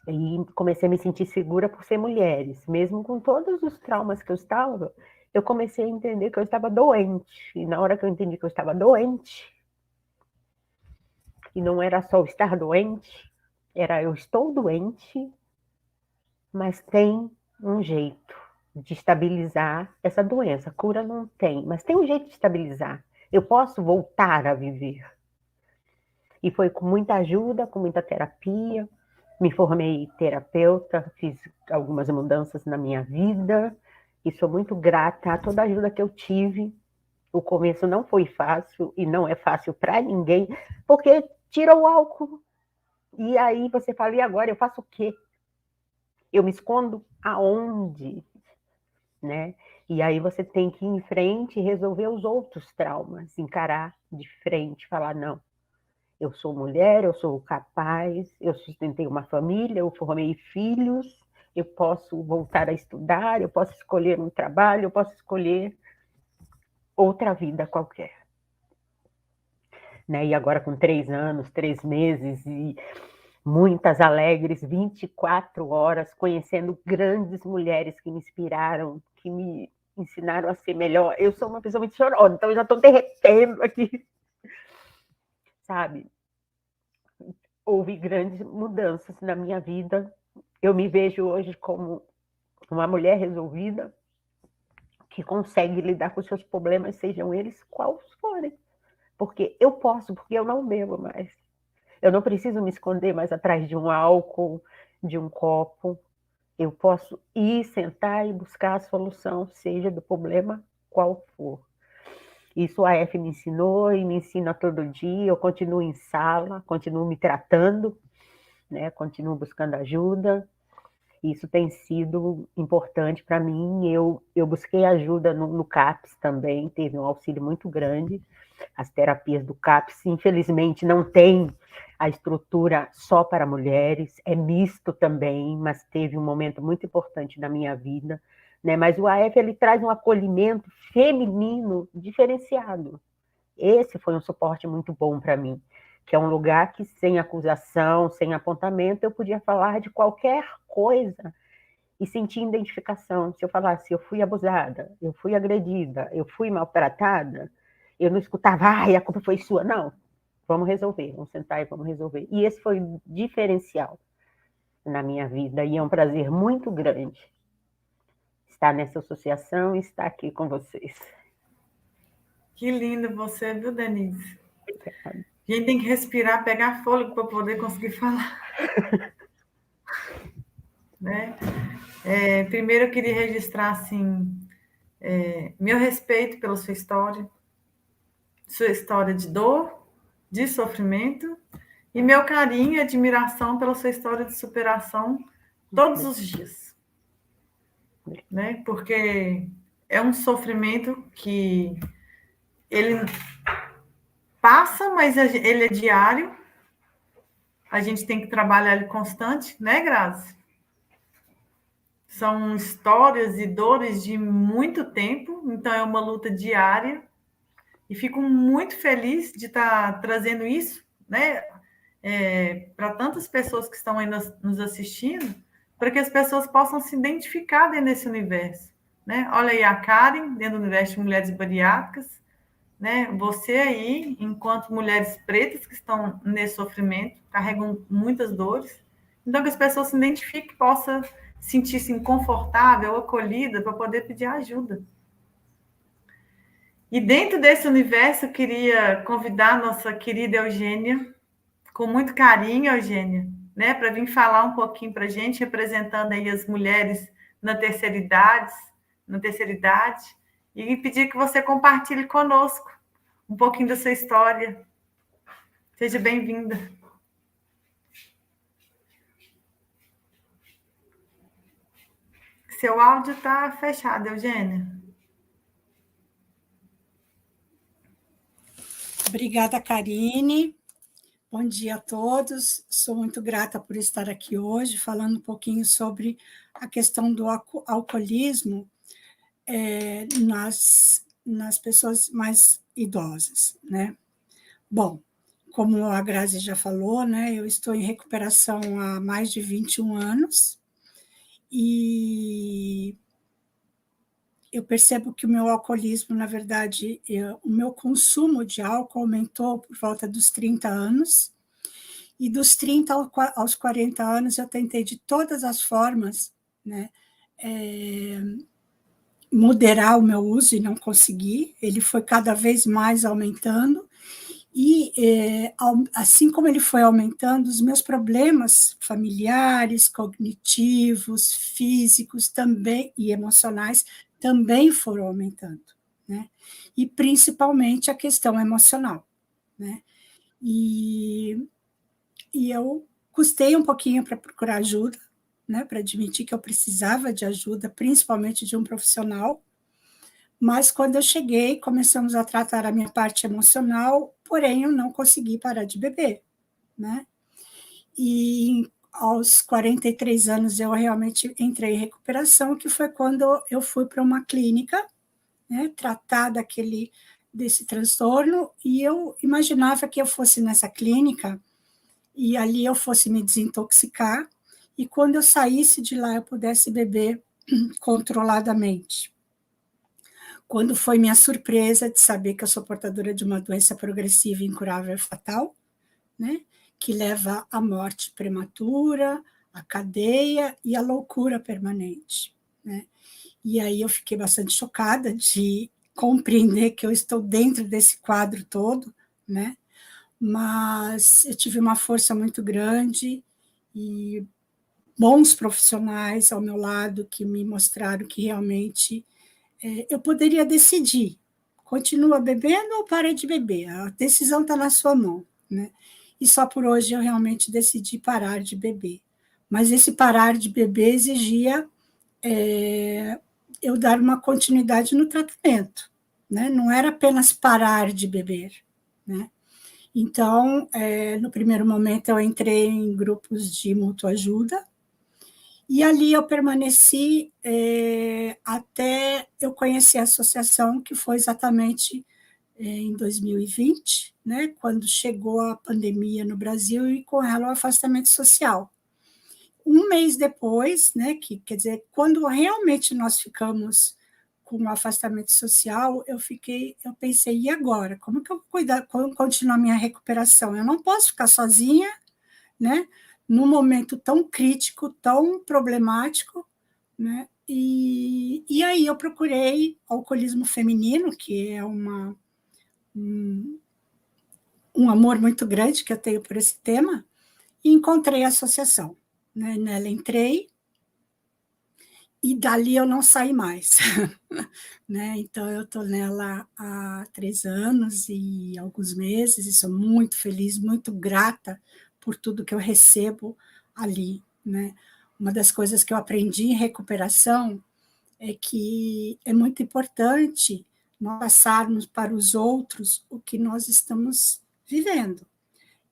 e comecei a me sentir segura por ser mulheres. Mesmo com todos os traumas que eu estava, eu comecei a entender que eu estava doente. E na hora que eu entendi que eu estava doente, e não era só o estar doente, era eu estou doente, mas tem um jeito de estabilizar essa doença. Cura não tem, mas tem um jeito de estabilizar. Eu posso voltar a viver. E foi com muita ajuda, com muita terapia. Me formei terapeuta, fiz algumas mudanças na minha vida e sou muito grata a toda a ajuda que eu tive. O começo não foi fácil e não é fácil para ninguém, porque tira o álcool. E aí você fala, e agora eu faço o quê? Eu me escondo aonde? Né? E aí você tem que ir em frente e resolver os outros traumas, encarar de frente, falar, não, eu sou mulher, eu sou capaz, eu sustentei uma família, eu formei filhos, eu posso voltar a estudar, eu posso escolher um trabalho, eu posso escolher outra vida qualquer. Né? E agora com 3 anos, 3 meses e muitas alegres, 24 horas, conhecendo grandes mulheres que me inspiraram, que me ensinaram a ser melhor. Eu sou uma pessoa muito chorosa, então eu já estou derretendo aqui, sabe? Houve grandes mudanças na minha vida. Eu me vejo hoje como uma mulher resolvida, que consegue lidar com os seus problemas, sejam eles quais forem. Porque eu posso, porque eu não bebo mais. Eu não preciso me esconder mais atrás de um álcool, de um copo. Eu posso ir, sentar e buscar a solução, seja do problema qual for. Isso a AF me ensinou e me ensina todo dia. Eu continuo em sala, continuo me tratando, né? Continuo buscando ajuda. Isso tem sido importante para mim. Eu busquei ajuda no CAPS também, teve um auxílio muito grande. As terapias do CAPS, infelizmente, não tem a estrutura só para mulheres, é misto também, mas teve um momento muito importante na minha vida. Né? Mas o AF ele traz um acolhimento feminino diferenciado. Esse foi um suporte muito bom para mim, que é um lugar que, sem acusação, sem apontamento, eu podia falar de qualquer coisa e sentir identificação. Se eu falasse, eu fui abusada, eu fui agredida, eu fui maltratada, eu não escutava, a culpa foi sua. Não, vamos resolver, vamos sentar e vamos resolver. E esse foi um diferencial na minha vida, e é um prazer muito grande estar nessa associação e estar aqui com vocês. Que lindo você, viu, Denise? A gente tem que respirar, pegar fôlego para poder conseguir falar. Né? Primeiro, eu queria registrar assim, meu respeito pela sua história de dor, de sofrimento, e meu carinho e admiração pela sua história de superação todos os dias. Né? Porque é um sofrimento que ele passa, mas ele é diário. A gente tem que trabalhar ele constante, né, Grazi? São histórias e dores de muito tempo, então é uma luta diária. E fico muito feliz de estar trazendo isso, né, para tantas pessoas que estão aí nos assistindo, para que as pessoas possam se identificar dentro desse universo. Né? Olha aí a Karen, dentro do universo de mulheres bariátricas, né? Você aí, enquanto mulheres pretas que estão nesse sofrimento, carregam muitas dores. Então, que as pessoas se identifiquem, possam sentir-se confortável, acolhida, para poder pedir ajuda. E dentro desse universo, eu queria convidar a nossa querida Eugênia, com muito carinho, Eugênia, né, para vir falar um pouquinho para a gente, representando aí as mulheres na terceira idade, e pedir que você compartilhe conosco um pouquinho da sua história. Seja bem-vinda. Seu áudio está fechado, Eugênia. Obrigada, Karine. Bom dia a todos. Sou muito grata por estar aqui hoje, falando um pouquinho sobre a questão do alcoolismo nas pessoas mais idosas, né? Bom, como a Grazi já falou, né, eu estou em recuperação há mais de 21 anos e eu percebo que o meu alcoolismo, na verdade, o meu consumo de álcool aumentou por volta dos 30 anos, e dos 30 aos 40 anos eu tentei de todas as formas, né, moderar o meu uso e não consegui, ele foi cada vez mais aumentando, e assim como ele foi aumentando, os meus problemas familiares, cognitivos, físicos também e emocionais também foram aumentando, né? E principalmente a questão emocional, né? E eu custei um pouquinho para procurar ajuda, né? Para admitir que eu precisava de ajuda, principalmente de um profissional. Mas quando eu cheguei, começamos a tratar a minha parte emocional, porém eu não consegui parar de beber, né? E aos 43 anos eu realmente entrei em recuperação, que foi quando eu fui para uma clínica, né, tratar desse transtorno, e eu imaginava que eu fosse nessa clínica e ali eu fosse me desintoxicar, e quando eu saísse de lá eu pudesse beber controladamente. Quando foi minha surpresa de saber que eu sou portadora de uma doença progressiva, incurável e fatal, né, que leva à morte prematura, à cadeia e à loucura permanente, né? E aí eu fiquei bastante chocada de compreender que eu estou dentro desse quadro todo, né? Mas eu tive uma força muito grande e bons profissionais ao meu lado que me mostraram que realmente eu poderia decidir, continua bebendo ou para de beber, a decisão está na sua mão, né? E só por hoje eu realmente decidi parar de beber. Mas esse parar de beber exigia eu dar uma continuidade no tratamento, né? Não era apenas parar de beber, né? Então, no primeiro momento eu entrei em grupos de mútua ajuda, e ali eu permaneci até eu conhecer a associação, que foi exatamente em 2020, né, quando chegou a pandemia no Brasil e com ela o afastamento social. Um mês depois, né, quer dizer, quando realmente nós ficamos com o afastamento social, eu pensei, e agora? Como que eu vou continuar a minha recuperação? Eu não posso ficar sozinha, né, num momento tão crítico, tão problemático, né? E aí eu procurei alcoolismo feminino, que é um amor muito grande que eu tenho por esse tema, e encontrei a associação, né? Nela entrei, e dali eu não saí mais, né? Então eu estou nela há 3 anos e alguns meses, e sou muito feliz, muito grata por tudo que eu recebo ali, né? Uma das coisas que eu aprendi em recuperação é que é muito importante nós passarmos para os outros o que nós estamos vivendo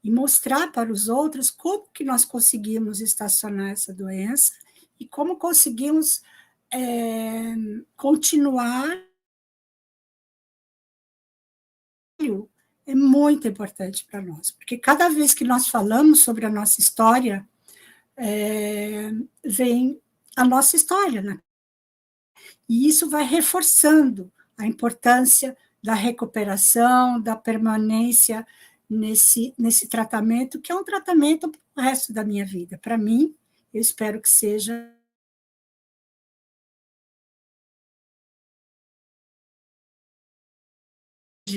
e mostrar para os outros como que nós conseguimos estacionar essa doença e como conseguimos continuar. É muito importante para nós, porque cada vez que nós falamos sobre a nossa história, vem a nossa história, né? E isso vai reforçando a importância da recuperação, da permanência nesse tratamento, que é um tratamento para o resto da minha vida. Para mim, eu espero que seja,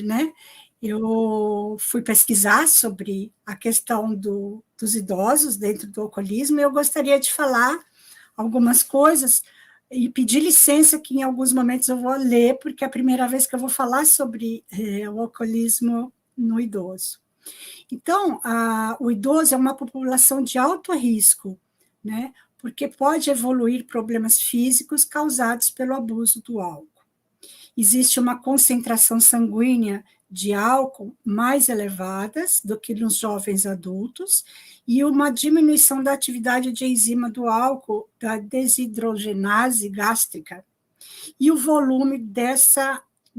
né? Eu fui pesquisar sobre a questão dos idosos dentro do alcoolismo, e eu gostaria de falar algumas coisas e pedir licença que em alguns momentos eu vou ler, porque é a primeira vez que eu vou falar sobre o alcoolismo no idoso. Então, o idoso é uma população de alto risco, né? Porque pode evoluir problemas físicos causados pelo abuso do álcool. Existe uma concentração sanguínea de álcool mais elevadas do que nos jovens adultos e uma diminuição da atividade de enzima do álcool, da desidrogenase gástrica, e o volume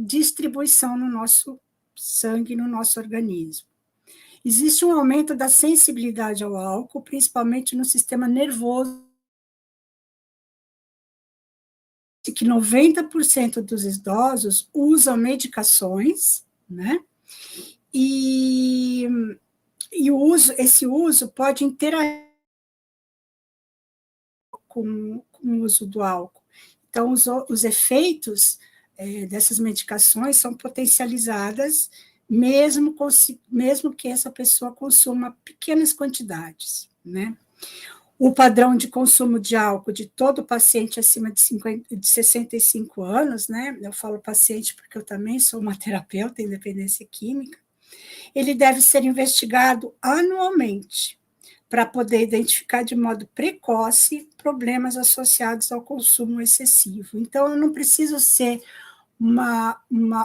distribuição no nosso sangue, no nosso organismo. Existe um aumento da sensibilidade ao álcool, principalmente no sistema nervoso, que 90% dos idosos usam medicações, né? E esse uso pode interagir com o uso do álcool. Então, os efeitos dessas medicações são potencializadas mesmo que essa pessoa consuma pequenas quantidades, né? O padrão de consumo de álcool de todo paciente acima de 65 anos, né? Eu falo paciente porque eu também sou uma terapeuta em dependência química, ele deve ser investigado anualmente para poder identificar de modo precoce problemas associados ao consumo excessivo. Então, eu não preciso ser uma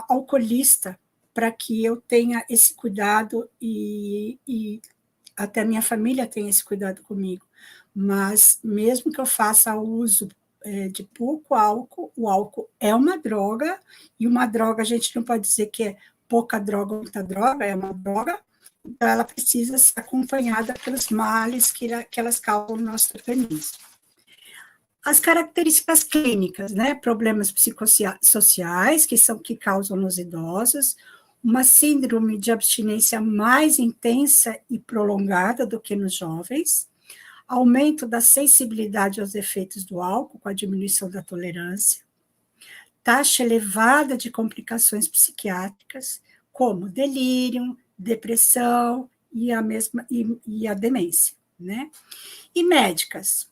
alcoolista para que eu tenha esse cuidado e até a minha família tenha esse cuidado comigo. Mas, mesmo que eu faça uso de pouco álcool, o álcool é uma droga, e uma droga a gente não pode dizer que é pouca droga ou muita droga, é uma droga, então ela precisa ser acompanhada pelos males que elas causam no nosso organismo. As características clínicas, né? Problemas psicossociais, que causam nos idosos, uma síndrome de abstinência mais intensa e prolongada do que nos jovens, aumento da sensibilidade aos efeitos do álcool, com a diminuição da tolerância, taxa elevada de complicações psiquiátricas, como delírio, depressão e a demência, né? E médicas,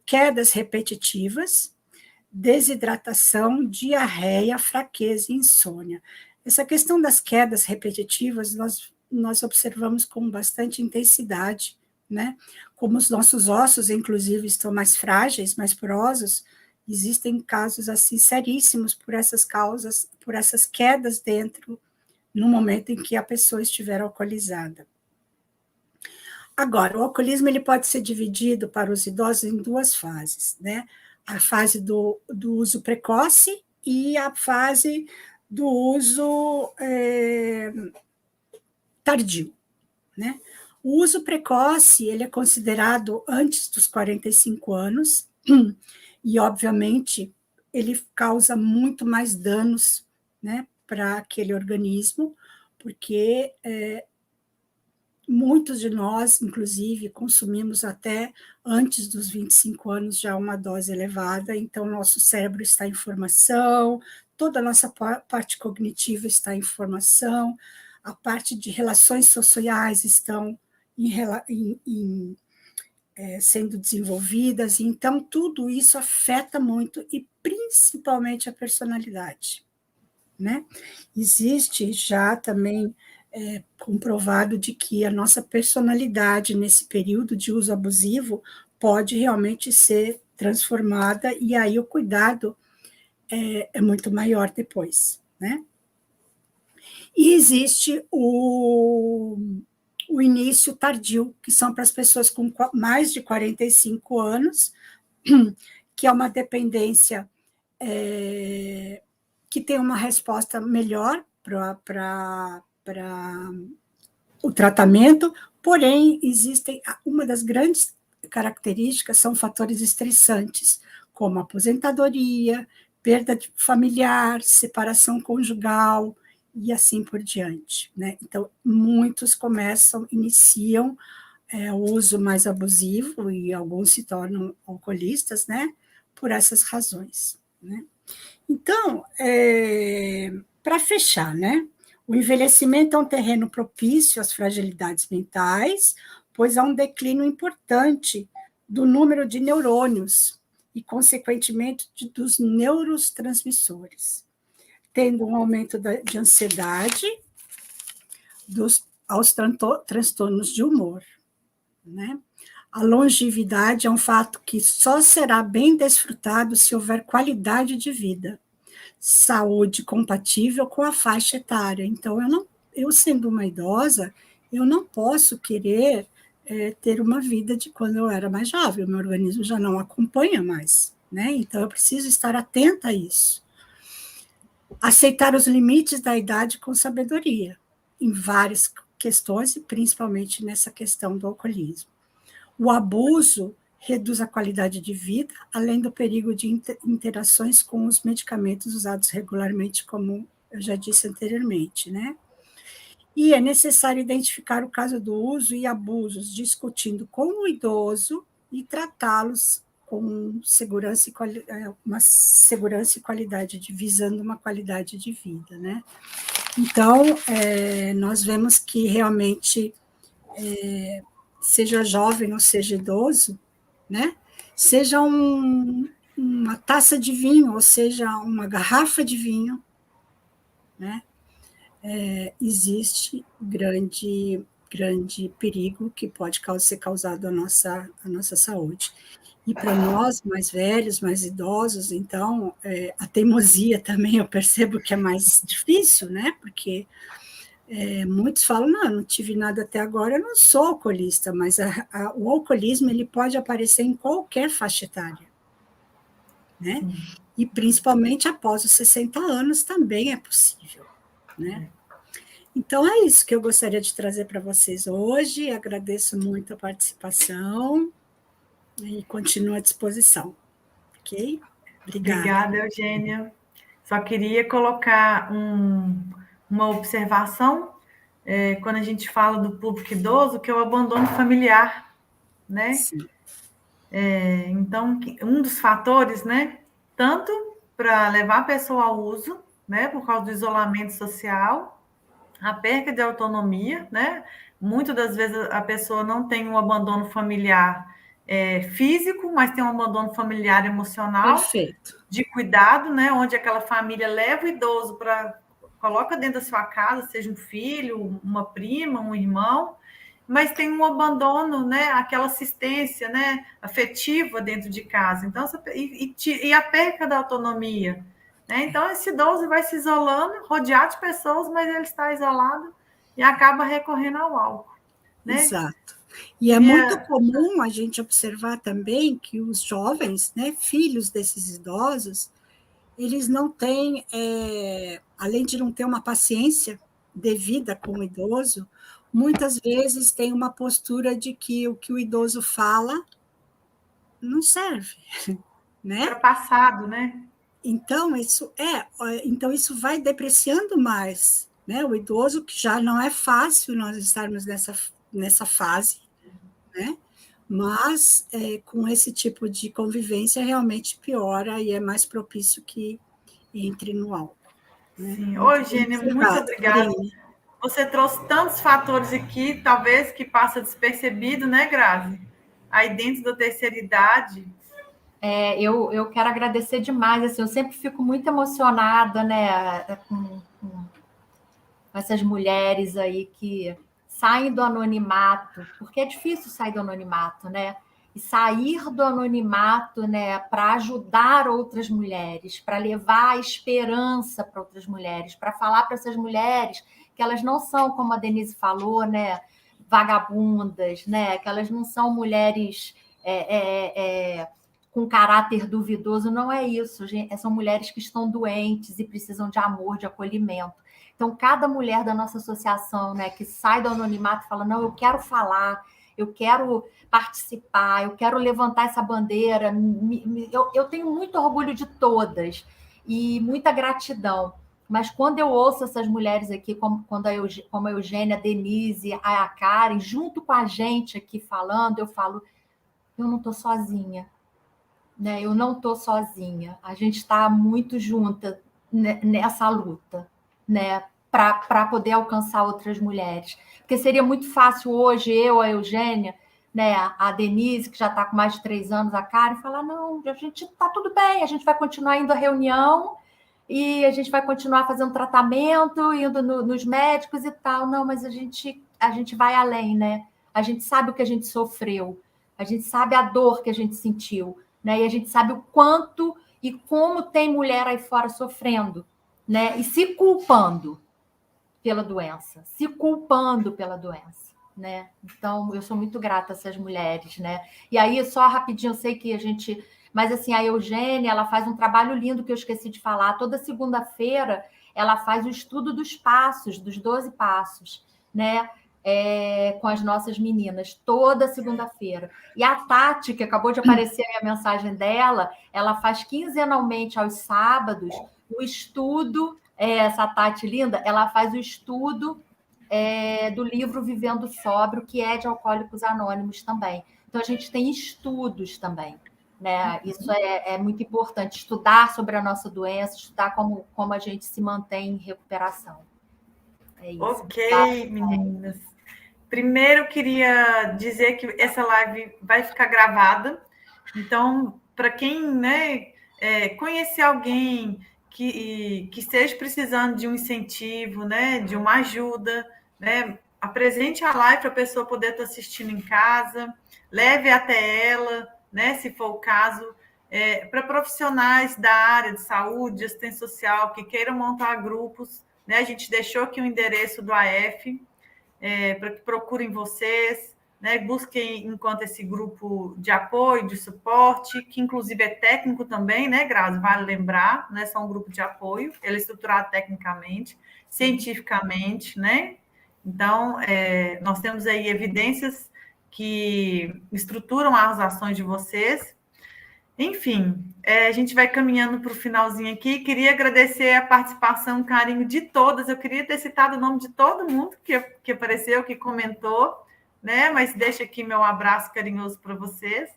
quedas repetitivas, desidratação, diarreia, fraqueza e insônia. Essa questão das quedas repetitivas nós observamos com bastante intensidade, né? Como os nossos ossos, inclusive, estão mais frágeis, mais porosos, existem casos assim seríssimos por essas causas, por essas quedas no momento em que a pessoa estiver alcoolizada. Agora, o alcoolismo ele pode ser dividido para os idosos em duas fases, né? A fase do uso precoce e a fase do uso tardio, né? O uso precoce, ele é considerado antes dos 45 anos, e, obviamente, ele causa muito mais danos, né, para aquele organismo, porque muitos de nós, inclusive, consumimos até antes dos 25 anos já uma dose elevada, então nosso cérebro está em formação, toda a nossa parte cognitiva está em formação, a parte de relações sociais estão sendo desenvolvidas, então tudo isso afeta muito e principalmente a personalidade, né? Existe já também comprovado de que a nossa personalidade nesse período de uso abusivo pode realmente ser transformada e aí o cuidado é muito maior depois, né? E existe o início tardio, que são para as pessoas com mais de 45 anos, que é uma dependência que tem uma resposta melhor para o tratamento, porém, existem uma das grandes características são fatores estressantes, como aposentadoria, perda familiar, separação conjugal, e assim por diante, né? Então, muitos iniciam o uso mais abusivo e alguns se tornam alcoolistas, né? Por essas razões, né? Então, para fechar, né? O envelhecimento é um terreno propício às fragilidades mentais, pois há um declínio importante do número de neurônios e, consequentemente, dos neurotransmissores, tendo um aumento de ansiedade aos transtornos de humor, né? A longevidade é um fato que só será bem desfrutado se houver qualidade de vida, saúde compatível com a faixa etária. Então, eu sendo uma idosa, eu não posso querer ter uma vida de quando eu era mais jovem, o meu organismo já não acompanha mais, né? Então, eu preciso estar atenta a isso. aceitar os limites da idade com sabedoria, em várias questões, e principalmente nessa questão do alcoolismo. O abuso reduz a qualidade de vida, além do perigo de interações com os medicamentos usados regularmente, como eu já disse anteriormente, né? E é necessário identificar o caso do uso e abusos, discutindo com o idoso e tratá-los com segurança uma segurança e qualidade, visando uma qualidade de vida, né? Então, nós vemos que realmente, seja jovem ou seja idoso, né? Seja uma taça de vinho, ou seja, uma garrafa de vinho, né? Existe grande perigo que pode ser causado à nossa saúde. E para nós, mais velhos, mais idosos, então, a teimosia também eu percebo que é mais difícil, né? Porque muitos falam, não tive nada até agora, eu não sou alcoolista, mas o alcoolismo ele pode aparecer em qualquer faixa etária, né? E principalmente após os 60 anos também é possível, né? Então, é isso que eu gostaria de trazer para vocês hoje. Agradeço muito a participação e continuo à disposição. Ok? Obrigada, Eugênia. Só queria colocar uma observação, quando a gente fala do público idoso, que é o abandono familiar, né? Sim. Então, um dos fatores, né? Tanto para levar a pessoa ao uso, né? Por causa do isolamento social, a perca de autonomia, né? Muitas das vezes a pessoa não tem um abandono familiar físico, mas tem um abandono familiar emocional. Perfeito. De cuidado, né? Onde aquela família leva o idoso coloca dentro da sua casa, seja um filho, uma prima, um irmão, mas tem um abandono, né? Aquela assistência, né? Afetiva dentro de casa. Então, e a perca da autonomia. Né? Então, esse idoso vai se isolando, rodeado de pessoas, mas ele está isolado e acaba recorrendo ao álcool. Né? Exato. E é muito comum a gente observar também que os jovens, né, filhos desses idosos, eles não têm, além de não ter uma paciência devida com o idoso, muitas vezes tem uma postura de que o idoso fala não serve, né? Para passado, né? Então isso vai depreciando mais, né? O idoso, que já não é fácil nós estarmos nessa fase, né? Mas com esse tipo de convivência realmente piora e é mais propício que entre no álcool. Né? Sim. Ô, Eugênia, muito obrigada. Você trouxe tantos fatores aqui, talvez que passa despercebido, né, Grazi? Aí dentro da terceira idade. Eu quero agradecer demais. Assim, eu sempre fico muito emocionada, né, com essas mulheres aí que saem do anonimato, porque é difícil sair do anonimato, né? E sair do anonimato, né, para ajudar outras mulheres, para levar a esperança para outras mulheres, para falar para essas mulheres que elas não são, como a Denise falou, né, vagabundas, né, que elas não são mulheres com caráter duvidoso, não é isso, gente. São mulheres que estão doentes e precisam de amor, de acolhimento. Então, cada mulher da nossa associação, né, que sai do anonimato e fala, não, eu quero falar, eu quero participar, eu quero levantar essa bandeira, eu tenho muito orgulho de todas e muita gratidão. Mas quando eu ouço essas mulheres aqui, como a Eugênia, a Denise, a Karen, junto com a gente aqui falando, eu falo, eu não estou sozinha. Né? Eu não estou sozinha. A gente está muito junta nessa luta, né? Para poder alcançar outras mulheres. Porque seria muito fácil hoje, eu, a Eugênia, né, a Denise, que já está com mais de 3 anos, a Karen, falar, não, a gente está tudo bem, a gente vai continuar indo à reunião e a gente vai continuar fazendo tratamento, indo nos médicos e tal. Não, mas a gente vai além, né? A gente sabe o que a gente sofreu, a gente sabe a dor que a gente sentiu, né? E a gente sabe o quanto e como tem mulher aí fora sofrendo, né? E se culpando pela doença, né? Então, eu sou muito grata a essas mulheres, né? E aí, só rapidinho, eu sei que a gente Mas, assim, a Eugênia, ela faz um trabalho lindo que eu esqueci de falar. Toda segunda-feira, ela faz o estudo dos passos, dos 12 passos, né? Com as nossas meninas, toda segunda-feira. E a Tati, que acabou de aparecer aí a mensagem dela, ela faz quinzenalmente aos sábados o estudo, essa Tati linda, ela faz o estudo do livro Vivendo Sóbrio, que é de Alcoólicos Anônimos também. Então, a gente tem estudos também, né? Isso é muito importante, estudar sobre a nossa doença, estudar como a gente se mantém em recuperação. É isso. Ok, meninas. Primeiro, eu queria dizer que essa live vai ficar gravada. Então, para quem, né, conhecer alguém que esteja precisando de um incentivo, né, de uma ajuda, né, apresente a live para a pessoa poder estar assistindo em casa, leve até ela, né, se for o caso, para profissionais da área de saúde, assistência social, que queiram montar grupos, né, a gente deixou aqui o endereço do AF, para que procurem vocês, né, busquem enquanto esse grupo de apoio, de suporte, que inclusive é técnico também, né, Grazi? Vale lembrar, não é só um grupo de apoio, ele é estruturado tecnicamente, cientificamente, né? Então, nós temos aí evidências que estruturam as ações de vocês. Enfim, a gente vai caminhando para o finalzinho aqui. Queria agradecer a participação, o carinho de todas. Eu queria ter citado o nome de todo mundo que apareceu, que comentou, né? Mas deixa aqui meu abraço carinhoso para vocês.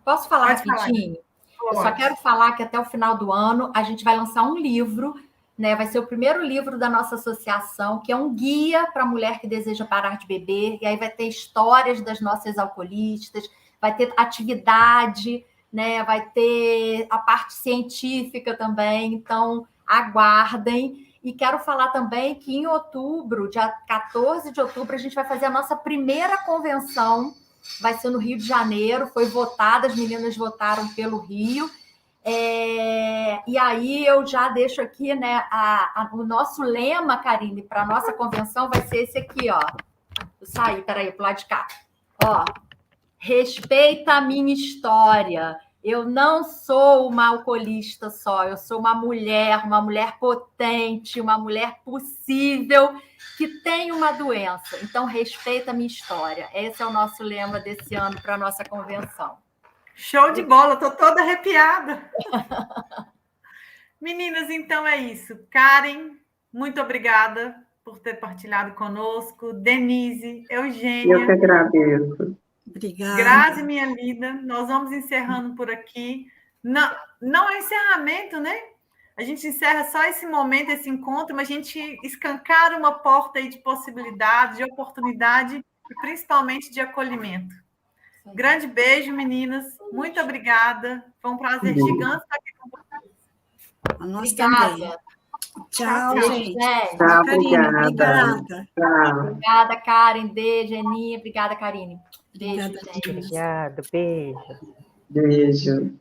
Posso falar Pode rapidinho? falar. Eu só quero falar que até o final do ano a gente vai lançar um livro, né? Vai ser o primeiro livro da nossa associação, que é um guia para a mulher que deseja parar de beber. E aí vai ter histórias das nossas alcoolistas, vai ter atividade, né? Vai ter a parte científica também. Então, aguardem. E quero falar também que em outubro, dia 14 de outubro, a gente vai fazer a nossa primeira convenção. Vai ser no Rio de Janeiro, foi votada, as meninas votaram pelo Rio. E aí eu já deixo aqui, né, o nosso lema, Karine, para a nossa convenção vai ser esse aqui, ó. Vou sair, peraí, pro lado de cá. Ó, respeita a minha história. Eu não sou uma alcoolista só, eu sou uma mulher potente, uma mulher possível, que tem uma doença. Então, respeita a minha história. Esse é o nosso lema desse ano para a nossa convenção. Show de bola, estou toda arrepiada. Meninas, então é isso. Karen, muito obrigada por ter partilhado conosco. Denise, Eugênia. Eu que agradeço. Obrigada. Grazi, minha linda, nós vamos encerrando por aqui. Não é encerramento, né? A gente encerra só esse momento, esse encontro, mas a gente escancara uma porta aí de possibilidade, de oportunidade e principalmente de acolhimento. Grande beijo, meninas. Muito obrigada. Foi um prazer gigante estar aqui com vocês. A nós Obrigada. também. Tchau, gente. Tchau, Karine, obrigada. Tchau. Obrigada, Karen. Beijo, Aninha. Obrigada, Karine. Beijo, Obrigada. gente. Obrigada, beijo. Beijo.